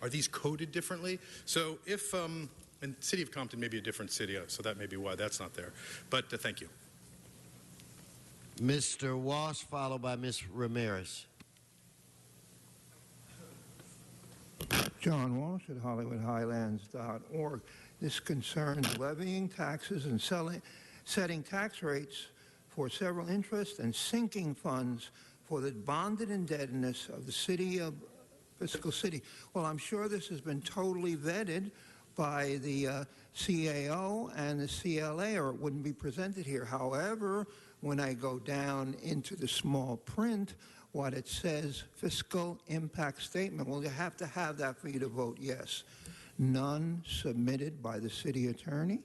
Are these coded differently? So if, and the city of Compton may be a different city, so that may be why that's not there. But thank you. Mr. Walsh, followed by Ms. Ramirez. John Walsh at HollywoodHighlands.org. This concerns levying taxes and setting tax rates for several interests and sinking funds for the bonded indebtedness of the city of Fiscal City. Well, I'm sure this has been totally vetted by the CAO and the CLA, or it wouldn't be presented here. However, when I go down into the small print, what it says, fiscal impact statement, well, you have to have that for you to vote yes. None submitted by the city attorney,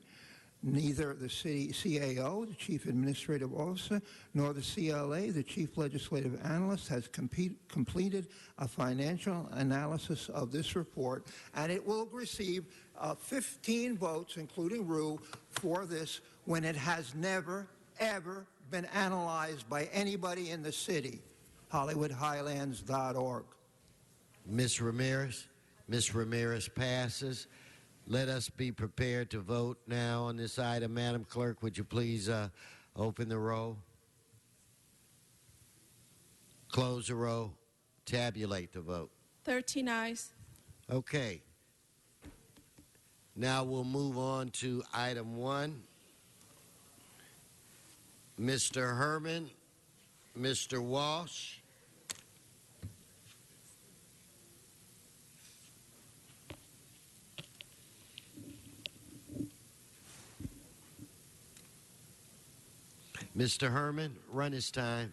neither the city CAO, the chief administrative officer, nor the CLA, the chief legislative analyst, has completed a financial analysis of this report, and it will receive 15 votes, including Rue, for this when it has never, ever been analyzed by anybody in the city. HollywoodHighlands.org. Ms. Ramirez? Ms. Ramirez passes. Let us be prepared to vote now on this item. Madam Clerk, would you please open the roll, close the roll, tabulate the vote. 13 ayes. Okay. Now we'll move on to item 1. Mr. Herman, Mr. Walsh. Mr. Herman, run his time.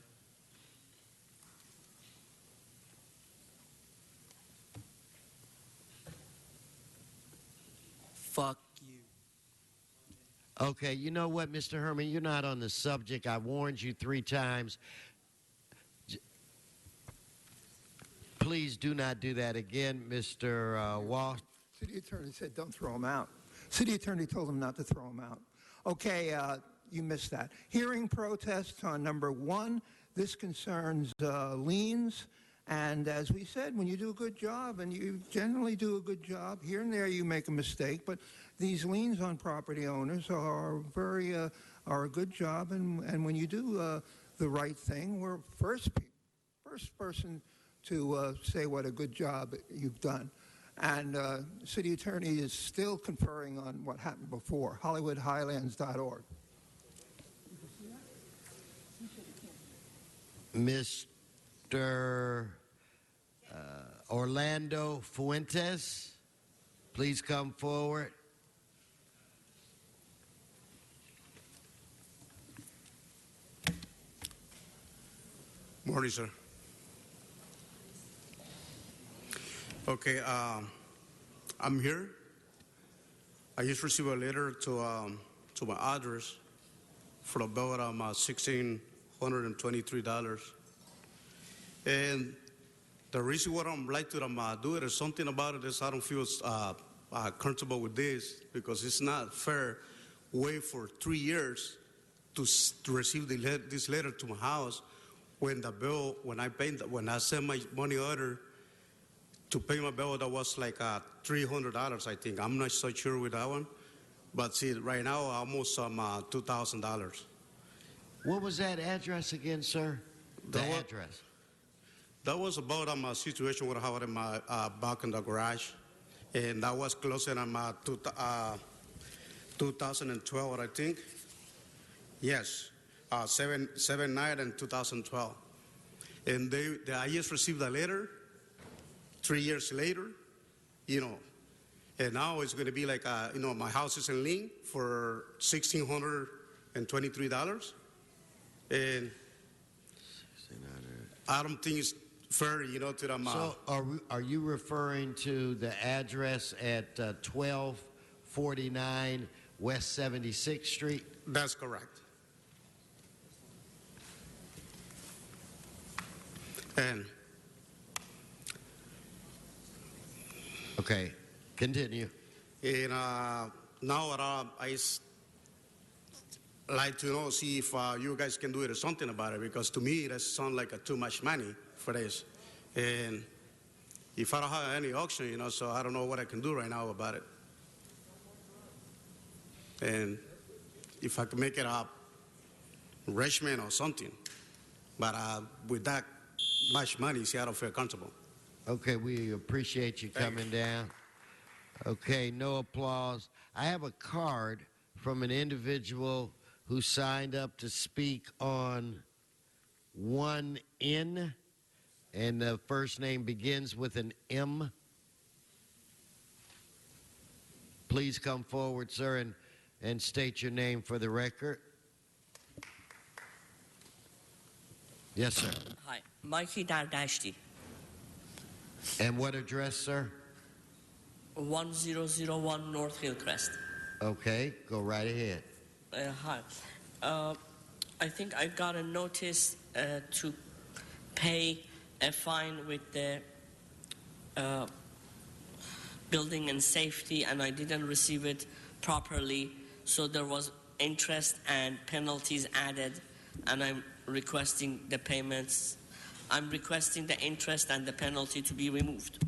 Fuck you. Okay, you know what, Mr. Herman? You're not on the subject. I warned you 3 times. Please do not do that again, Mr. Walsh. City attorney said don't throw him out. City attorney told him not to throw him out. Okay, you missed that. Hearing protests on number 1. This concerns liens. And as we said, when you do a good job, and you generally do a good job, here and there you make a mistake, but these liens on property owners are a good job. And when you do the right thing, we're first person to say what a good job you've done. And city attorney is still conferring on what happened before. HollywoodHighlands.org. Mr. Orlando Fuentes, please come forward. Morning, sir. Okay, I'm here. I just received a letter to my address for about $1,623, and the reason why I'm like to do it is something about it is I don't feel comfortable with this because it's not fair. Wait for 3 years to receive this letter to my house when the bill when I sent my money order to pay my bill, that was like $300, I think. I'm not so sure with that one. But see, right now, almost $2,000. What was that address again, sir? The address. That was about a situation where I had in my back in the garage. And that was closer in 2012, I think. Yes, 7/9 in 2012. And I just received a letter 3 years later, and now it's going to be like, my house is in lien for $1,623, and I don't think it's fair, to them. So are you referring to the address at 1249 West 76th Street? That's correct. And okay, continue. And now like to see if you guys can do it or something about it, because to me that sounds like too much money for this. And if I don't have any auction, so I don't know what I can do right now about it. And if I can make it a Richmond or something, but with that much money, see, I don't feel comfortable. Okay, we appreciate you coming down. Okay, no applause. I have a card from an individual who signed up to speak on 1N, and the first name begins with an M. Please come forward, sir, and state your name for the record. Yes, sir. Hi, Mikey Dardashti. And what address, sir? 1001 North Hillcrest. Okay, go right ahead. Hi. I think I got a notice to pay a fine with the building and safety, and I didn't receive it properly, so there was interest and penalties added, and I'm requesting the payments. I'm requesting the interest and the penalty to be removed.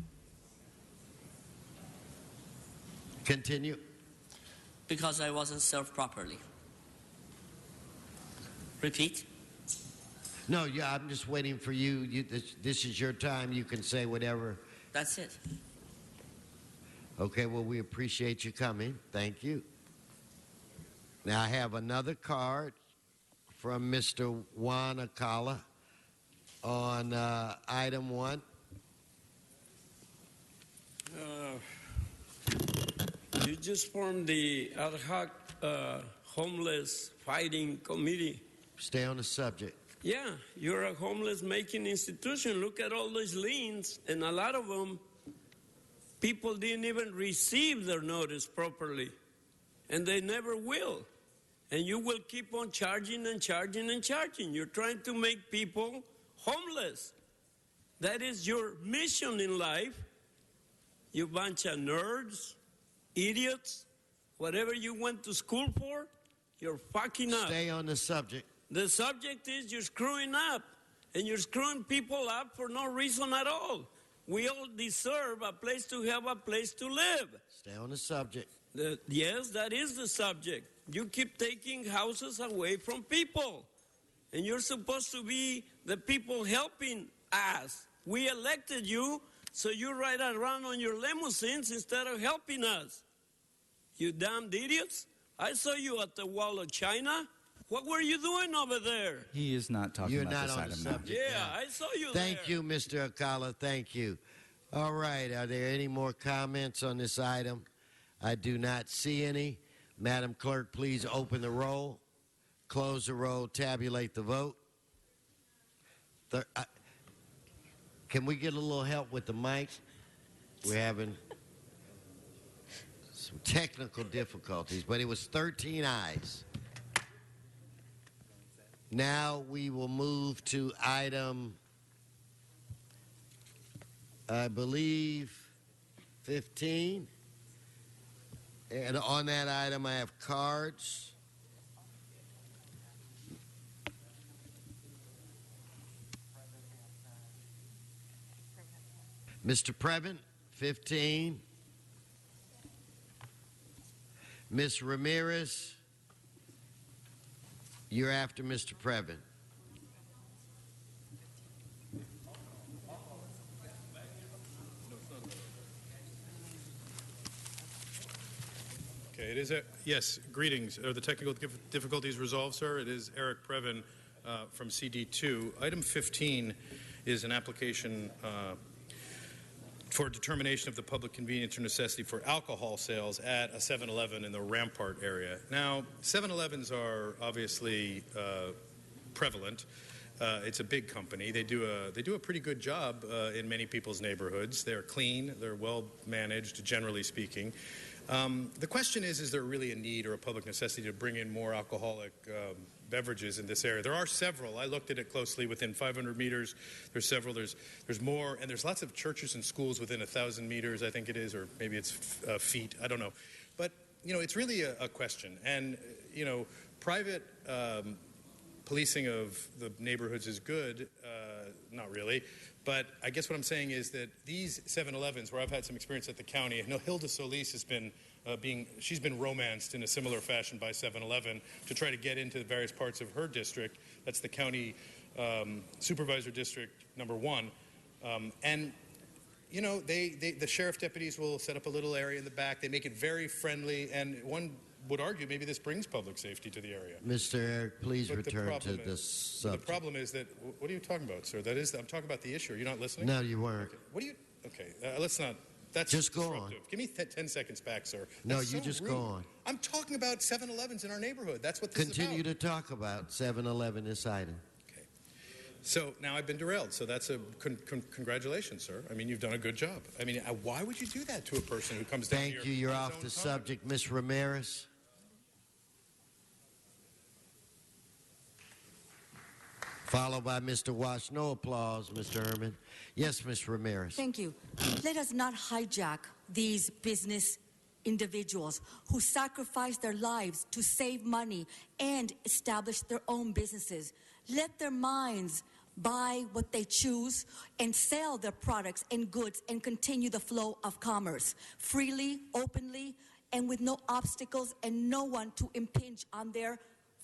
Continue. Because I wasn't served properly. Repeat. No, yeah, I'm just waiting for you. This is your time. You can say whatever. That's it. Okay, well, we appreciate you coming. Thank you. Now, I have another card from Mr. Juan Acala on item 1. You just formed the ad hoc homeless fighting committee. Stay on the subject. Yeah, you're a homeless making institution. Look at all those liens, and a lot of them, people didn't even receive their notice properly, and they never will. And you will keep on charging and charging and charging. You're trying to make people homeless. That is your mission in life. You bunch of nerds, idiots, whatever you went to school for, you're fucking up. Stay on the subject. The subject is you're screwing up, and you're screwing people up for no reason at all. We all deserve a place to have a place to live. Stay on the subject. Yes, that is the subject. You keep taking houses away from people, and you're supposed to be the people helping us. We elected you, so you ride around on your limousines instead of helping us. You damned idiots. I saw you at the Wall of China. What were you doing over there? He is not talking You're about not this on item the now. subject. Yeah, I saw you there. Thank you, Mr. Acala. Thank you. All right. Are there any more comments on this item? I do not see any. Madam Clerk, please open the roll, close the roll, tabulate the vote. Can we get a little help with the mic? We're having some technical difficulties, but it was 13 ayes. Now we will move to item, I believe, 15. And on that item, I have cards. Mr. Previn, 15. Ms. Ramirez, you're after Mr. Previn. Okay, it is yes, greetings. Are the technical difficulties resolved, sir? It is Eric Previn from CD2. Item 15 is an application for determination of the public convenience or necessity for alcohol sales at a 7-Eleven in the Rampart area. Now, 7-Elevens are obviously prevalent. It's a big company. They do a pretty good job in many people's neighborhoods. They're clean. They're well managed, generally speaking. The question is there really a need or a public necessity to bring in more alcoholic beverages in this area? There are several. I looked at it closely. Within 500 meters, there's several. There's more, and there's lots of churches and schools within 1,000 meters, I think it is, or maybe it's feet. I don't know. But it's really a question. And, private policing of the neighborhoods is good, not really. But I guess what I'm saying is that these 7-Elevens, where I've had some experience at the county, I know Hilda Solis has been she's been romanced in a similar fashion by 7-Eleven to try to get into the various parts of her district. That's the county supervisor district number 1. And the sheriff deputies will set up a little area in the back. They make it very friendly, and one would argue maybe this brings public safety to the area. Mr. Eric, please But return to this subject. The problem is that, what are you talking about, sir? I'm talking about the issue. Are you not listening? No, you weren't. Okay, let's not. That's just go disruptive. on. Give me 10 seconds back, sir. No, That's you so just rude. go on. I'm talking about 7-Elevens in our neighborhood. That's what this Continue is about. to talk about 7-Eleven, this item. So now I've been derailed. So that's a congratulations, sir. I mean, you've done a good job. I mean, why would you do that to a person who comes down here? Thank you. You're on his off own the time? subject. Ms. Ramirez. Followed by Mr. Wash. No applause, Mr. Herman. Yes, Ms. Ramirez. Thank you. Let us not hijack these business individuals who sacrifice their lives to save money and establish their own businesses. Let their minds buy what they choose and sell their products and goods and continue the flow of commerce freely, openly, and with no obstacles and no one to impinge on their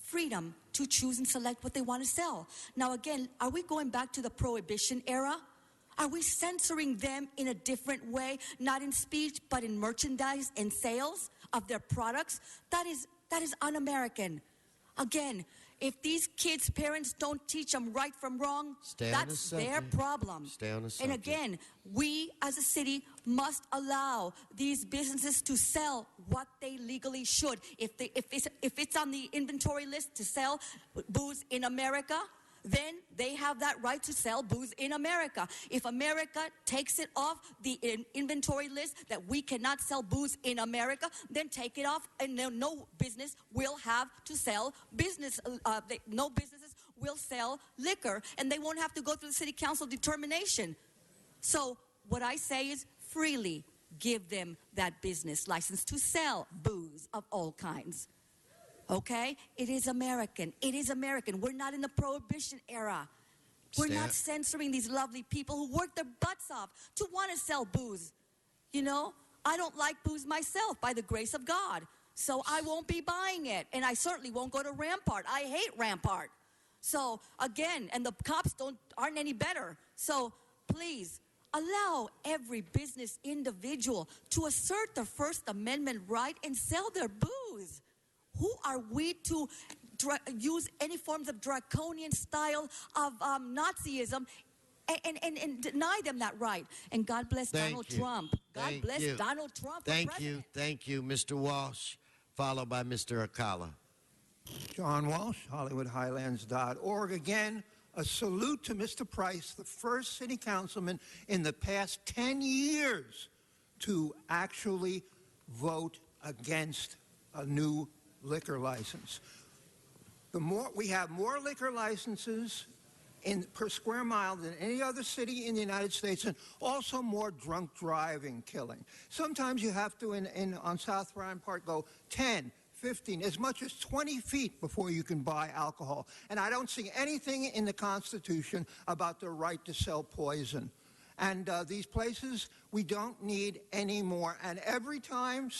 freedom to choose and select what they want to sell. Now again, are we going back to the Prohibition era? Are we censoring them in a different way, not in speech, but in merchandise and sales of their products? That is un-American. Again, if these kids' parents don't teach them right from wrong, that's their problem. Stay on the And subject. again, we as a city must allow these businesses to sell what they legally should. If it's on the inventory list to sell booze in America, then they have that right to sell booze in America. If America takes it off the inventory list that we cannot sell booze in America, then take it off, and no business will have to sell business. No businesses will sell liquor, and they won't have to go through the city council determination. So what I say is freely give them that business license to sell booze of all kinds. Okay? It is American. It is American. We're not in the Prohibition era. We're not censoring these lovely people who work their butts off to want to sell booze. I don't like booze myself, by the grace of God. So I won't be buying it. And I certainly won't go to Rampart. I hate Rampart. So, again, and the cops aren't any better. So, please, allow every business individual to assert their First Amendment right and sell their booze. Who are we to use any forms of draconian style of Nazism and deny them that right? And God bless Donald Trump. God bless Donald Trump. Thank you. Thank you, Mr. Walsh, followed by Mr. Akala. John Walsh, HollywoodHighlands.org. Again, a salute to Mr. Price, the first city councilman in the past 10 years to actually vote against a new liquor license. We have more liquor licenses per square mile than any other city in the United States, and also more drunk driving killing. Sometimes you have to, on South Bryant Park, go 10, 15, as much as 20 feet before you can buy alcohol. And I don't see anything in the Constitution about the right to sell poison. And these places, we don't need any more. And every time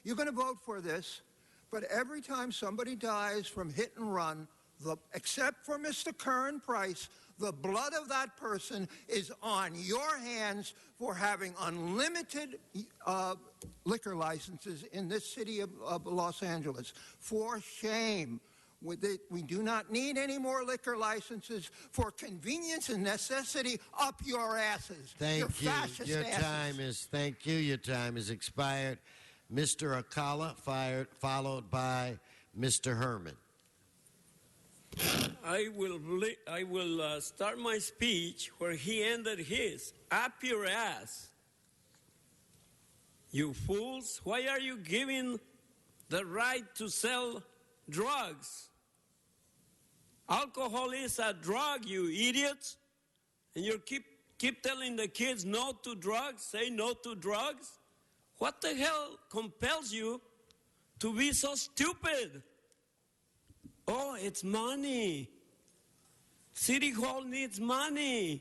you're going to vote for this, but every time somebody dies from hit and run, except for Mr. Curran Price, the blood of that person is on your hands for having unlimited liquor licenses in this city of Los Angeles. For shame. We do not need any more liquor licenses. For convenience and necessity, up your asses. Thank you. Your time is expired. Mr. Akala, followed by Mr. Herman. I will start my speech where he ended his. Up your ass. You fools, why are you giving the right to sell drugs? Alcohol is a drug, you idiots. And you keep telling the kids no to drugs, say no to drugs. What the hell compels you to be so stupid? Oh, it's money. City Hall needs money.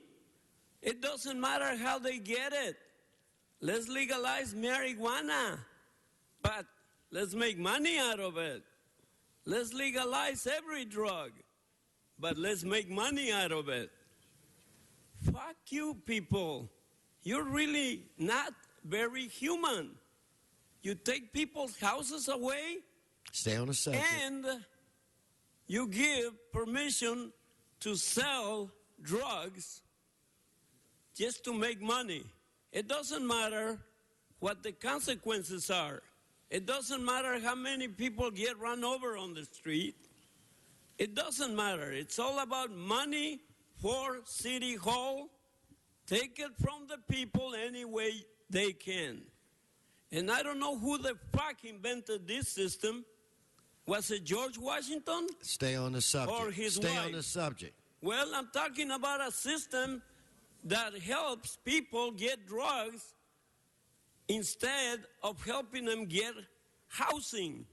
It doesn't matter how they get it. Let's legalize marijuana, but let's make money out of it. Let's legalize every drug, but let's make money out of it. Fuck you, people. You're really not very human. You take people's houses away. Stay on the subject. And you give permission to sell drugs just to make money. It doesn't matter what the consequences are. It doesn't matter how many people get run over on the street. It doesn't matter. It's all about money for City Hall. Take it from the people any way they can. And I don't know who the fuck invented this system. Was it George Washington? Stay on the subject. Or his Stay wife? on the subject. Well, I'm talking about a system that helps people get drugs instead of helping them get housing.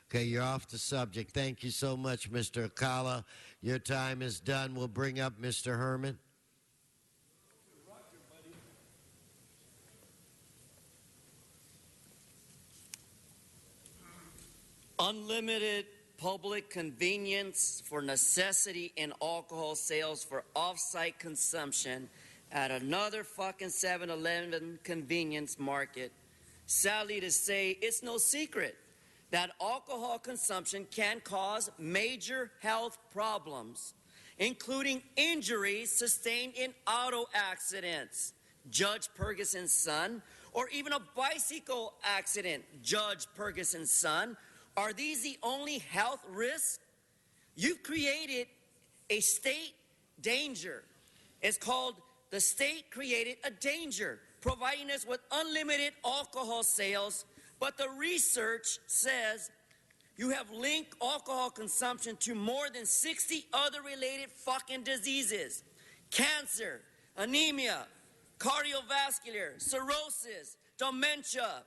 Okay, you're off the subject. Thank you so much, Mr. Akala. Your time is done. We'll bring up Mr. Herman. Unlimited public convenience for necessity in alcohol sales for off-site consumption at another fucking 7-Eleven convenience market. Sadly to say, it's no secret that alcohol consumption can cause major health problems, including injuries sustained in auto accidents, Judge Ferguson's son, or even a bicycle accident, Judge Ferguson's son. Are these the only health risks? You've created a state danger. It's called the state created a danger, providing us with unlimited alcohol sales. But the research says you have linked alcohol consumption to more than 60 other related fucking diseases. Cancer, anemia, cardiovascular, cirrhosis, dementia.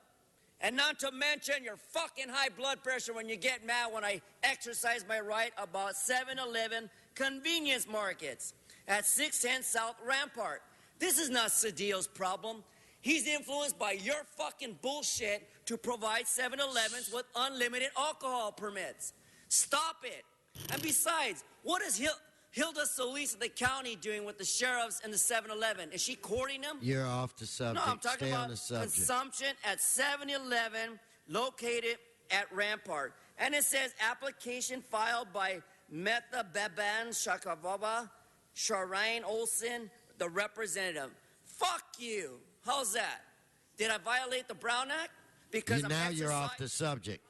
And not to mention your fucking high blood pressure when you get mad when I exercise my right about 7-Eleven convenience markets at 610 South Rampart. This is not Cedillo's problem. He's influenced by your fucking bullshit to provide 7-Elevens with unlimited alcohol permits. Stop it. And besides, what is Hilda Solis of the county doing with the sheriffs and the 7-Eleven? Is she courting them? You're off the subject. No, I'm talking Stay about on the subject. consumption at 7-Eleven located at Rampart. And it says application filed by Meta Beban Shakavaba, Sharain Olson, the representative. Fuck you. How's that? Did I violate the Brown Act? Because Now you're off the subject.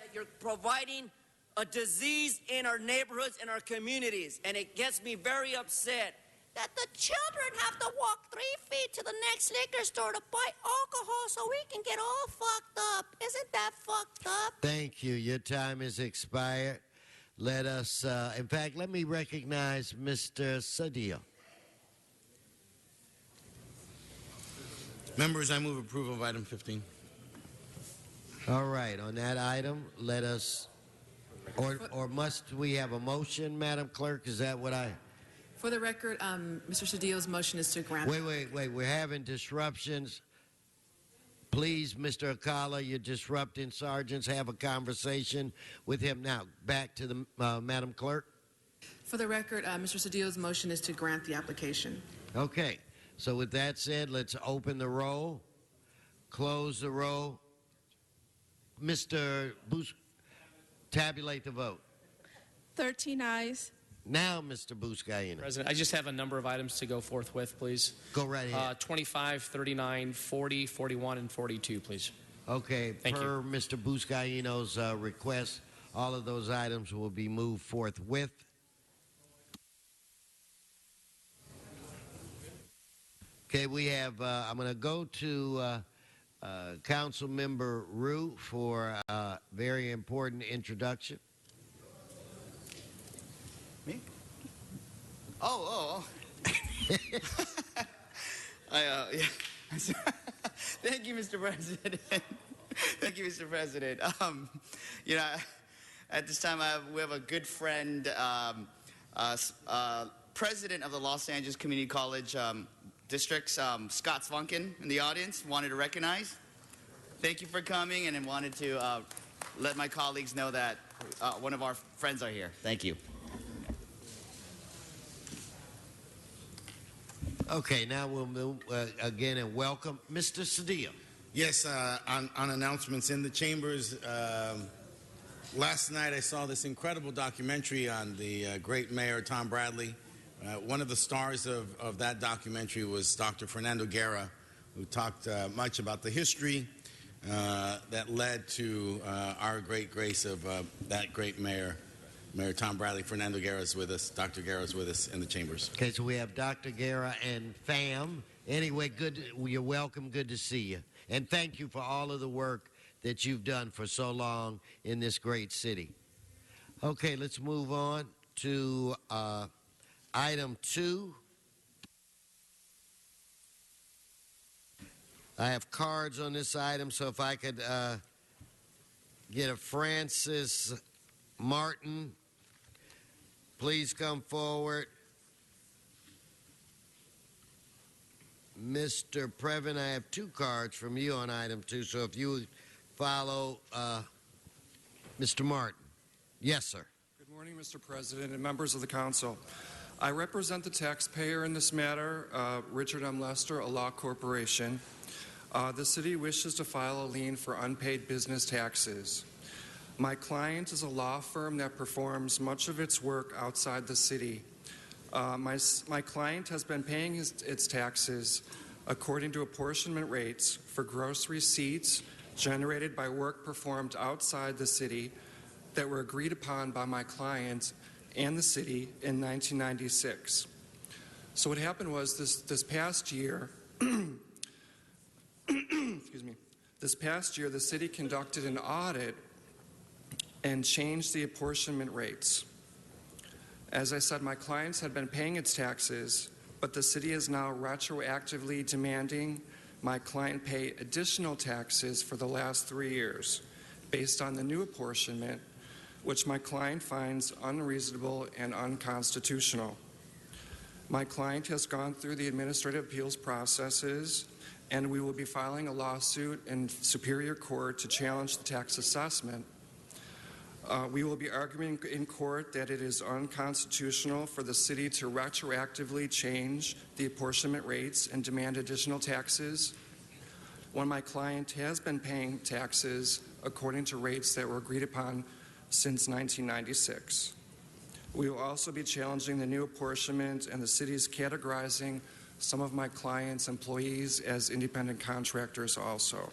that you're providing a disease in our neighborhoods and our communities. And it gets me very upset that the children have to walk 3 feet to the next liquor store to buy alcohol so we can get all fucked up. Isn't that fucked up? Thank you. Your time is expired. Let us, in fact, let me recognize Mr. Cedillo. Members, I move approval of item 15. All right, on that item, let us, or must we have a motion, Madam Clerk? Is that what I... For the record, Mr. Cedillo's motion is to grant. Wait. We're having disruptions. Please, Mr. Akala, you're disrupting sergeants. Have a conversation with him. Now, back to the Madam Clerk. For the record, Mr. Cedillo's motion is to grant the application. Okay. So with that said, let's open the roll, close the roll. Mr. Booth, tabulate the vote. 13 ayes. Now, Mr. Buscaino. President, I just have a number of items to go forth with, please. Go right ahead. 25, 39, 40, 41, and 42, please. Okay, Thank per Mr. Buscaino's request, all of those items will be moved forthwith. Okay, we have, I'm going to go to Council Member Rue for a very important introduction. Me? Oh. Yeah. Thank you, Mr. President. Thank you, Mr. President. You know, at this time, we have a good friend, president of the Los Angeles Community College Districts, Scott Svunken, in the audience. Wanted to recognize. Thank you for coming, and I wanted to let my colleagues know that one of our friends are here. Thank you. Okay, now we'll move again and welcome Mr. Cedillo. Yes, on announcements in the chambers, last night I saw this incredible documentary on the great mayor, Tom Bradley. One of the stars of that documentary was Dr. Fernando Guerra, who talked much about the history that led to our great grace of that great mayor, Mayor Tom Bradley. Fernando Guerra is with us. Dr. Guerra is with us in the chambers. Okay, so we have Dr. Guerra and fam. Anyway, you're welcome. Good to see you. And thank you for all of the work that you've done for so long in this great city. Okay, let's move on to item 2. I have cards on this item, so if I could get a Francis Martin, please come forward. Mr. Previn, I have 2 cards from you on item 2, so if you would follow Mr. Martin. Yes, sir. Good morning, Mr. President and members of the council. I represent the taxpayer in this matter, Richard M. Lester, a law corporation. The city wishes to file a lien for unpaid business taxes. My client is a law firm that performs much of its work outside the city. My client has been paying its taxes according to apportionment rates for gross receipts generated by work performed outside the city that were agreed upon by my client and the city in 1996. So what happened was this past year, excuse me, this past year the city conducted an audit and changed the apportionment rates. As I said, my clients had been paying its taxes, but the city is now retroactively demanding my client pay additional taxes for the last 3 years based on the new apportionment, which my client finds unreasonable and unconstitutional. My client has gone through the administrative appeals processes, and we will be filing a lawsuit in Superior Court to challenge the tax assessment. We will be arguing in court that it is unconstitutional for the city to retroactively change the apportionment rates and demand additional taxes when my client has been paying taxes according to rates that were agreed upon since 1996. We will also be challenging the new apportionment and the city's categorizing some of my clients' employees as independent contractors also.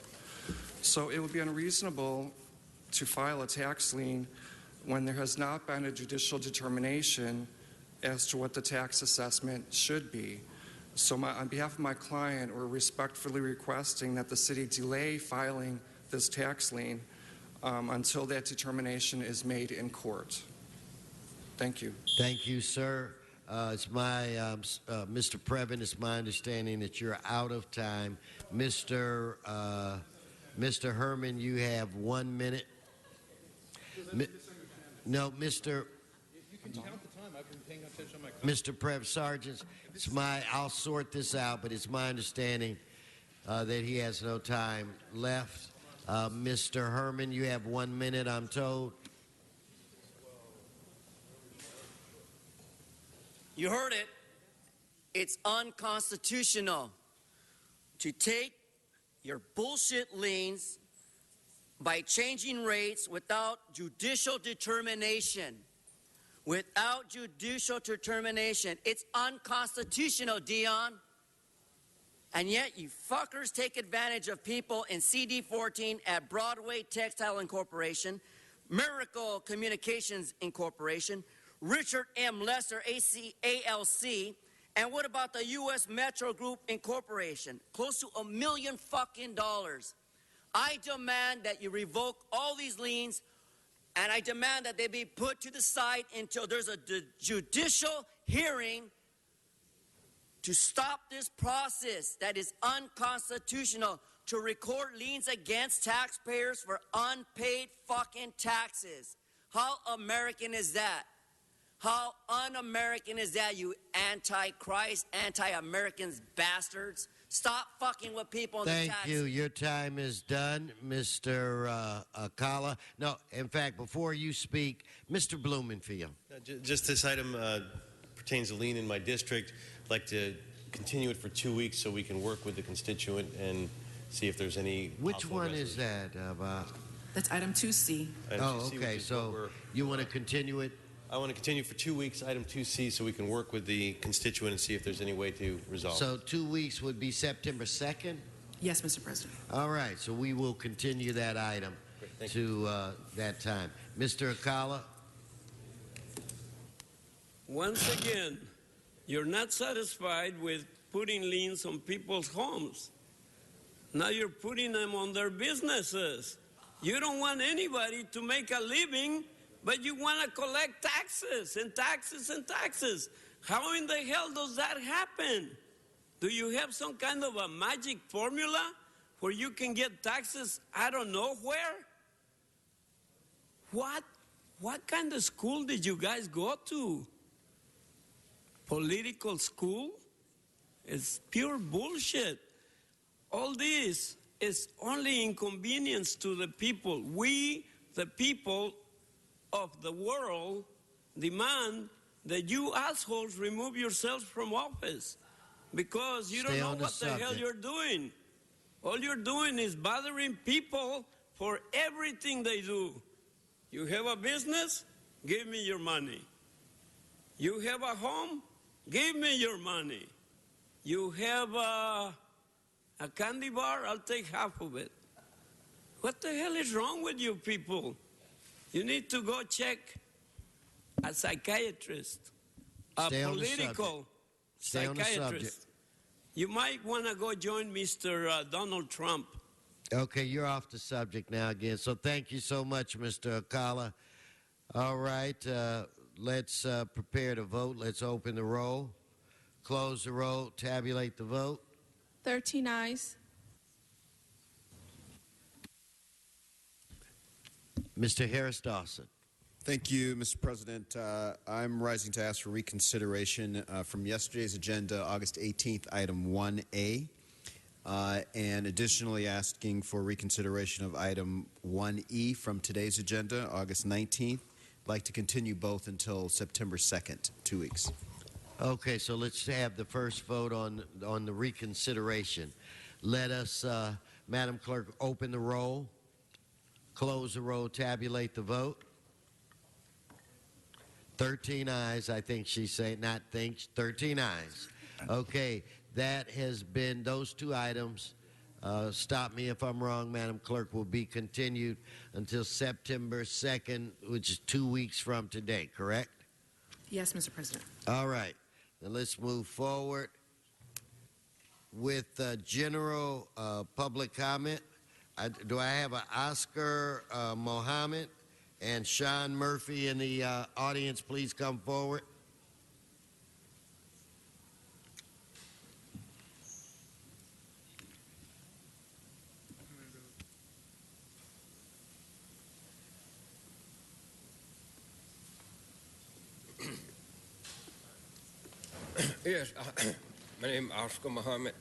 So it would be unreasonable to file a tax lien when there has not been a judicial determination as to what the tax assessment should be. So on behalf of my client, we're respectfully requesting that the city delay filing this tax lien until that determination is made in court. Thank you. Thank you, sir. It's my, Mr. Previn, it's my understanding that you're out of time. Mr. Herman, you have 1 minute. No, Mr. You can count the time. I've been paying attention on my clock. Mr. Prev Sargent, I'll sort this out, but it's my understanding that he has no time left. Mr. Herman, you have 1 minute, I'm told. You heard it. It's unconstitutional to take your bullshit liens by changing rates without judicial determination. Without judicial determination. It's unconstitutional, Dion. And yet you fuckers take advantage of people in CD14 at Broadway Textile Incorporation, Miracle Communications Incorporation, Richard M. Lester ALC, and what about the U.S. Metro Group Incorporation? Close to $1 million fucking dollars. I demand that you revoke all these liens, and I demand that they be put to the side until there's a judicial hearing to stop this process that is unconstitutional. to record liens against taxpayers for unpaid fucking taxes. How American is that? How un-American is that, you anti-Christ, anti-Americans bastards? Stop fucking with people on the tax. Thank you. Your time is done, Mr. Akala. No, in fact, before you speak, Mr. Blumenfield. Just this item pertains to lien in my district. I'd like to continue it for 2 weeks so we can work with the constituent and see if there's any. Which one is that? That's item 2C. Oh, okay. So you want to continue it? I want to continue for 2 weeks, item 2C, so we can work with the constituent and see if there's any way to resolve. So 2 weeks would be September 2nd? Yes, Mr. President. All right. So we will continue that item to that time. Mr. Akala? Once again, you're not satisfied with putting liens on people's homes. Now you're putting them on their businesses. You don't want anybody to make a living, but you want to collect taxes and taxes and taxes. How in the hell does that happen? Do you have some kind of a magic formula where you can get taxes I don't know where? What kind of school did you guys go to? Political school? It's pure bullshit. All this is only inconvenience to the people. We, the people of the world, demand that you assholes remove yourselves from office because you don't know what the hell you're doing. All you're doing is bothering people for everything they do. You have a business? Give me your money. You have a home? Give me your money. You have a candy bar? I'll take half of it. What the hell is wrong with you people? You need to go check a psychiatrist, a political psychiatrist. You might want to go join Mr. Donald Trump. Okay, you're off the subject now again. So thank you so much, Mr. Akala. All right, let's prepare to vote. Let's open the roll, close the roll, tabulate the vote. 13 ayes. Mr. Harris Dawson. Thank you, Mr. President. I'm rising to ask for reconsideration from yesterday's agenda, August 18th, item 1A, and additionally asking for reconsideration of item 1E from today's agenda, August 19th. I'd like to continue both until September 2nd, 2 weeks. Okay, so let's have the first vote on the reconsideration. Let us, Madam Clerk, open the roll, close the roll, tabulate the vote. 13 ayes, I think she's saying, not think, 13 ayes. Okay, that has been, those two items, stop me if I'm wrong, Madam Clerk, will be continued until September 2nd, which is 2 weeks from today, correct? Yes, Mr. President. All right. Now let's move forward with general public comment. Do I have an Oscar Mohammed and Sean Murphy in the audience? Please come forward. Yes, my name is Oscar Muhammad.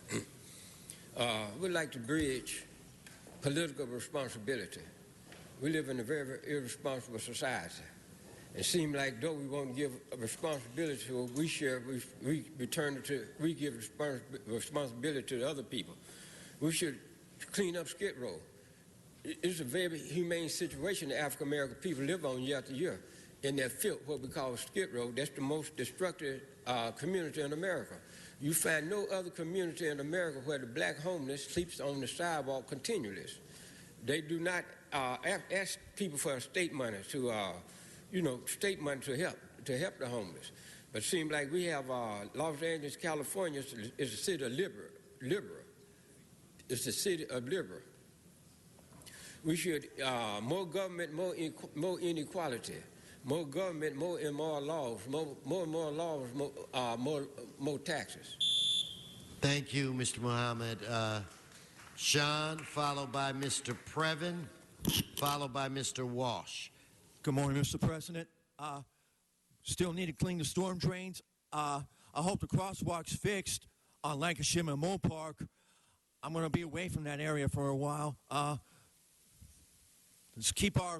We'd like to bridge political responsibility. We live in a very, very irresponsible society. It seems like though we want to give a responsibility to what we share, we give responsibility to the other people. We should clean up Skid Row. It's a very humane situation that African American people live on year after year. In that filth, what we call Skid Row, that's the most destructive community in America. You find no other community in America where the black homeless sleeps on the sidewalk continually. They do not ask people for state money to, state money to help the homeless. But it seems like we have Los Angeles, California is a city of liberal. It's the city of liberal. We should more government, more inequality. More government, more immoral laws, more laws, more taxes. Thank you, Mr. Muhammad. Sean, followed by Mr. Previn, followed by Mr. Walsh. Good morning, Mr. President. Still need to clean the storm drains. I hope the crosswalk's fixed on Lancashire Memorial Park. I'm going to be away from that area for a while. Let's keep our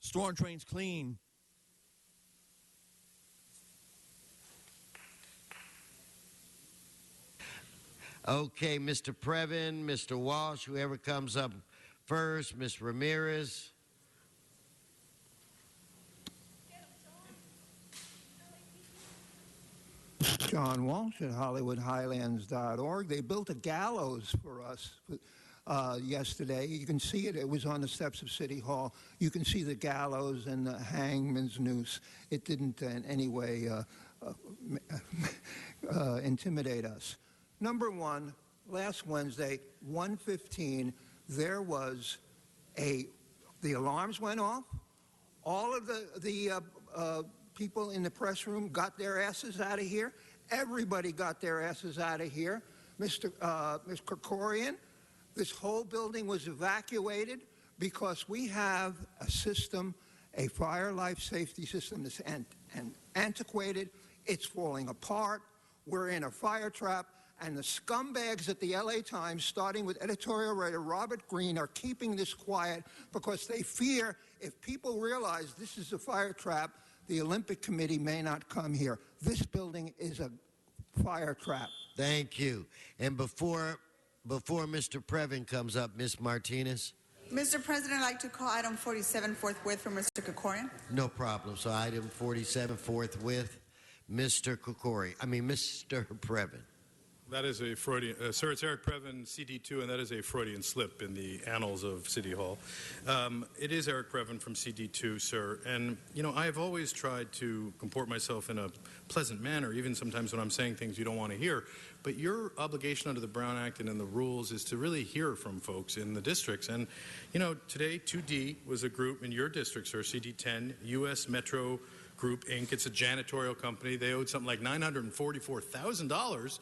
storm drains clean. Okay, Mr. Previn, Mr. Walsh, whoever comes up first, Ms. Ramirez. John Walsh at HollywoodHighlands.org. They built a gallows for us yesterday. You can see it. It was on the steps of City Hall. You can see the gallows and the hangman's noose. It didn't in any way intimidate us. Number one, last Wednesday, 1:15, there was the alarms went off. All of the people in the press room got their asses out of here. Everybody got their asses out of here. Mr. Krikorian, this whole building was evacuated because we have a system, a fire life safety system that's antiquated. It's falling apart. We're in a fire trap. And the scumbags at the LA Times, starting with editorial writer Robert Greene, are keeping this quiet because they fear if people realize this is a fire trap, the Olympic Committee may not come here. This building is a fire trap. Thank you. And before Mr. Previn comes up, Ms. Martinez. Mr. President, I'd like to call item 47 forthwith from Mr. Krikorian. No problem. So item 47 forthwith, Mr. Previn. That is a Freudian, sir, it's Eric Previn, CD2, and that is a Freudian slip in the annals of City Hall. It is Eric Previn from CD2, sir, and, you know, I have always tried to comport myself in a pleasant manner, even sometimes when I'm saying things you don't want to hear, but your obligation under the Brown Act and in the rules is to really hear from folks in the districts, and, you know, today 2D was a group in your district, sir, CD10, U.S. Metro Group, Inc. It's a janitorial company. They owed something like $944,000.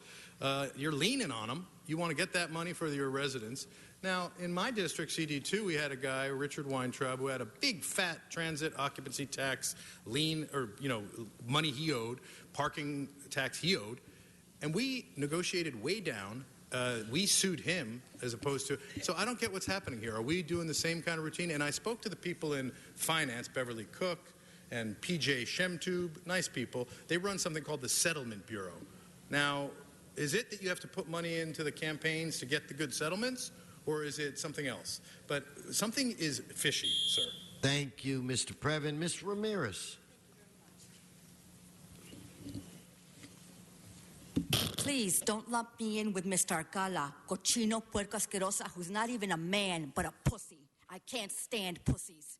You're leaning on them. You want to get that money for your residents. Now, in my district, CD2, we had a guy, Richard Weintraub, who had a big, fat transit occupancy tax lien, or, you know, money he owed, parking tax he owed, and we negotiated way down. We sued him as opposed to, so I don't get what's happening here. Are we doing the same kind of routine? And I spoke to the people in finance, Beverly Cook and PJ Shemtube, nice people. They run something called the Settlement Bureau. Now, is it that you have to put money into the campaigns to get the good settlements, or is it something else? But something is fishy, sir. Thank you, Mr. Previn. Ms. Ramirez. Please don't lump me in with Mr. Alcala, cochino puerco asquerosa, who's not even a man, but a pussy. I can't stand pussies.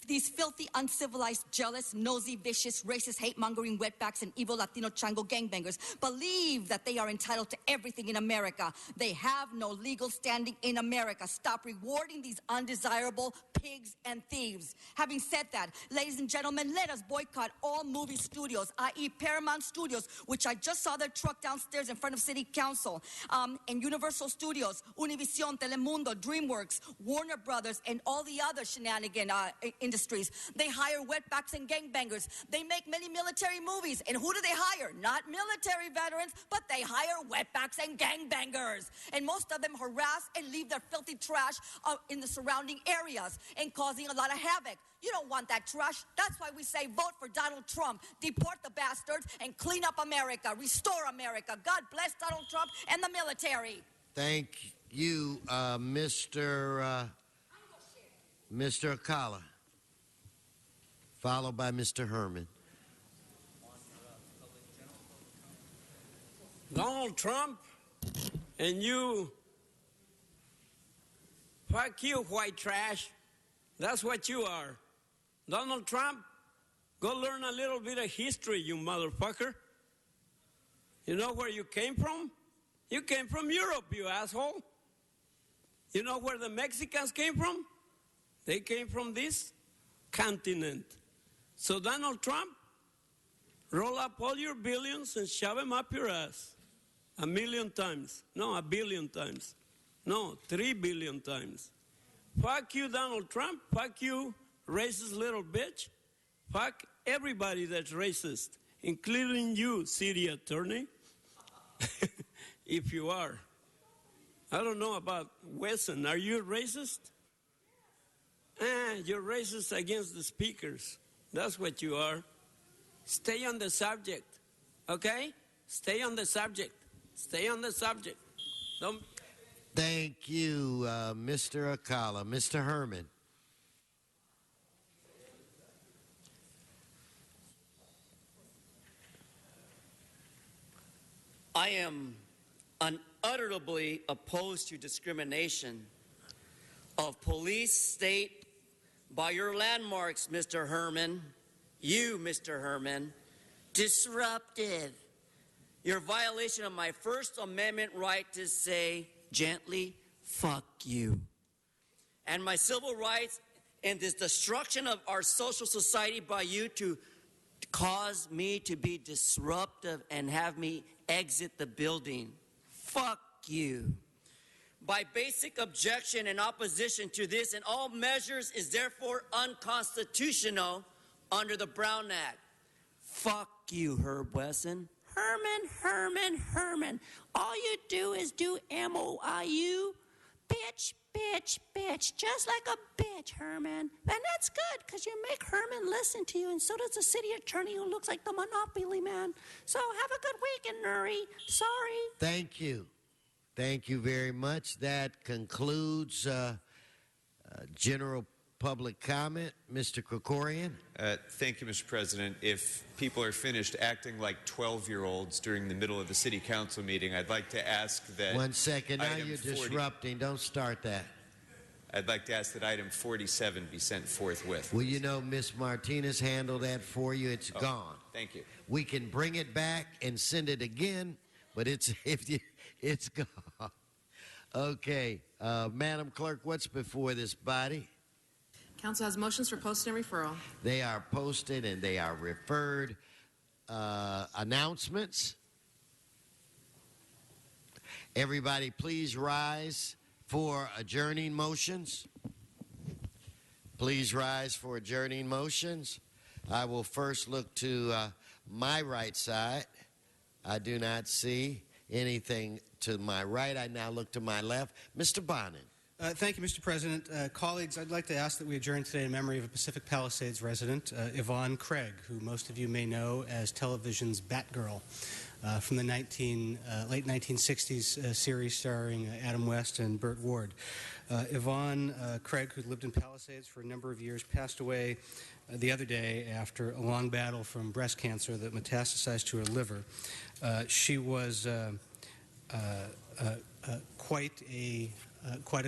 These filthy, uncivilized, jealous, nosy, vicious, racist, hate-mongering wetbacks and evil Latino chango gangbangers believe that they are entitled to everything in America. They have no legal standing in America. Stop rewarding these undesirable pigs and thieves. Having said that, ladies and gentlemen, let us boycott all movie studios, i.e. Paramount Studios, which I just saw their truck downstairs in front of City Council, and Universal Studios, Univision, Telemundo, DreamWorks, Warner Brothers, and all the other shenanigan industries. They hire wetbacks and gangbangers. They make many military movies. And who do they hire? Not military veterans, but they hire wetbacks and gangbangers. And most of them harass and leave their filthy trash in the surrounding areas and causing a lot of havoc. You don't want that trash. That's why we say vote for Donald Trump. Deport the bastards and clean up America. Restore America. God bless Donald Trump and the military. Thank you, Mr. Alcala, followed by Mr. Herman. Donald Trump and you, fuck you, white trash. That's what you are. Donald Trump, go learn a little bit of history, you motherfucker. You know where you came from? You came from Europe, you asshole. You know where the Mexicans came from? They came from this continent. So Donald Trump, roll up all your billions and shove them up your ass. 1,000,000 times. No, 1 billion times. No, 3 billion times. Fuck you, Donald Trump. Fuck you, racist little bitch. Fuck everybody that's racist, including you, city attorney, if you are. I don't know about Wesson. Are you a racist? You're racist against the speakers. That's what you are. Stay on the subject, okay? Stay on the subject. Stay on the subject. Don't... Thank you, Mr. Akala. Mr. Herman. I am unutterably opposed to discrimination of police state by your landmarks, Mr. Herman. You, Mr. Herman, disruptive. Your violation of my First Amendment right to say gently, fuck you. And my civil rights and this destruction of our social society by you to cause me to be disruptive and have me exit the building. Fuck you. By basic objection and opposition to this and all measures is therefore unconstitutional under the Brown Act. Fuck you, Herb Wesson. Herman. All you do is do MOIU. Bitch. Just like a bitch, Herman. And that's good, because you make Herman listen to you, and so does the city attorney who looks like the Monopoly man. So have a good weekend, Nuri. Sorry. Thank you. Thank you very much. That concludes general public comment. Mr. Krikorian. Thank you, Mr. President. If people are finished acting like 12-year-olds during the middle of the city council meeting, I'd like to ask that... 1 second. Now item you're 40 disrupting. Don't start that. I'd like to ask that item 47 be sent forthwith. Well, you know, Miss Martinez handled that for you. It's gone. Thank you. We can bring it back and send it again, but it's gone. Okay. Madam Clerk, what's before this body? Council has motions for posting and referral. They are posted and they are referred. Announcements. Everybody, please rise for adjourning motions. Please rise for adjourning motions. I will first look to my right side. I do not see anything to my right. I now look to my left. Mr. Bonin. Thank you, Mr. President. Colleagues, I'd like to ask that we adjourn today in memory of a Pacific Palisades resident, Yvonne Craig, who most of you may know as television's Batgirl from the late 1960s series starring Adam West and Burt Ward. Yvonne Craig, who lived in Palisades for a number of years, passed away the other day after a long battle from breast cancer that metastasized to her liver. She was quite a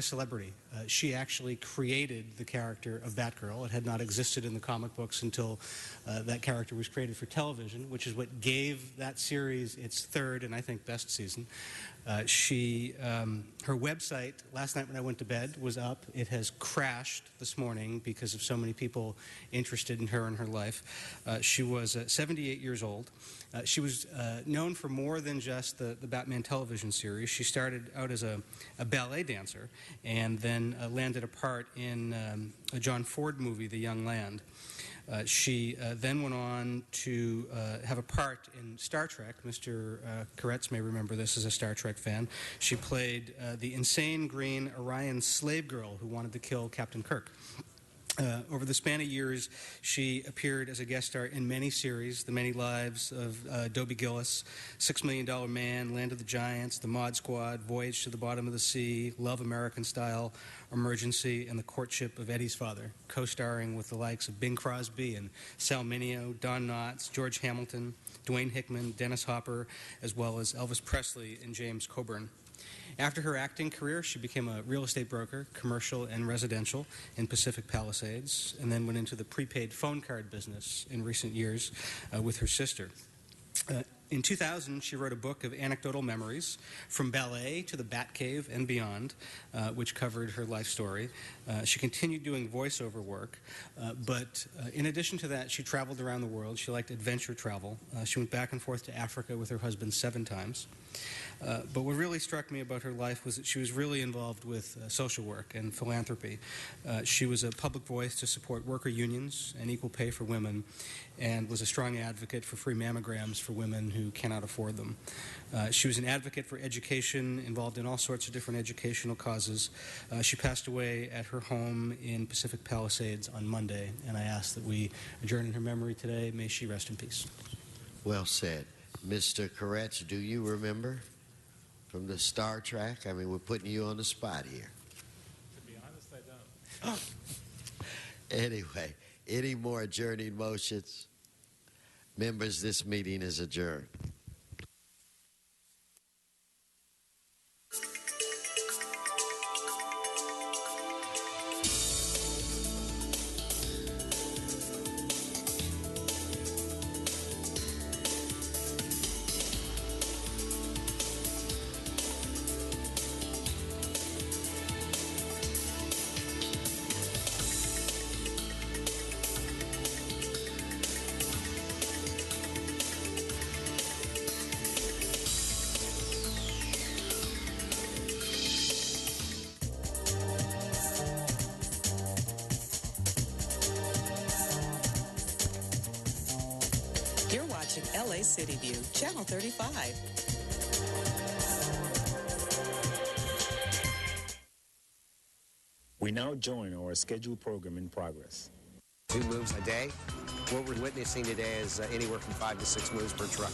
celebrity. She actually created the character of Batgirl. It had not existed in the comic books until that character was created for television, which is what gave that series its third and I think best season. Her website, last night when I went to bed, was up. It has crashed this morning because of so many people interested in her and her life. She was 78 years old. She was known for more than just the Batman television series. She started out as a ballet dancer and then landed a part in a John Ford movie, The Young Land. She then went on to have a part in Star Trek. Mr. Koretz may remember this as a Star Trek fan. She played the insane green Orion slave girl who wanted to kill Captain Kirk. Over the span of years, she appeared as a guest star in many series: The Many Lives of Dobie Gillis, $6 Million Man, Land of the Giants, The Mod Squad, Voyage to the Bottom of the Sea, Love American Style, Emergency, and The Courtship of Eddie's Father, co-starring with the likes of Bing Crosby and Sal Mineo, Don Knotts, George Hamilton, Dwayne Hickman, Dennis Hopper, as well as Elvis Presley and James Coburn. After her acting career, she became a real estate broker, commercial and residential, in Pacific Palisades, and then went into the prepaid phone card business in recent years with her sister. In 2000, she wrote a book of anecdotal memories from ballet to the Batcave and beyond, which covered her life story. She continued doing voiceover work, but in addition to that, she traveled around the world. She liked adventure travel. She went back and forth to Africa with her husband 7 times. But what really struck me about her life was that she was really involved with social work and philanthropy. She was a public voice to support worker unions and equal pay for women, and was a strong advocate for free mammograms for women who cannot afford them. She was an advocate for education, involved in all sorts of different educational causes. She passed away at her home in Pacific Palisades on Monday, and I ask that we adjourn in her memory today. May she rest in peace. Well said. Mr. Koretz, do you remember from the Star Trek? I mean, we're putting you on the spot here. To be honest, I don't. Anyway, any more adjourning motions? Members, this meeting is adjourned. You're watching LA City View, Channel 35. We now join our scheduled program in progress. 2 moves a day. What we're witnessing today is anywhere from 5 to 6 moves per truck.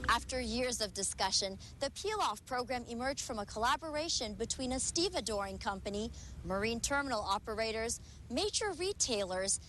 After years of discussion, the peel-off program emerged from a collaboration between a stevedoring company, marine terminal operators, major retailers,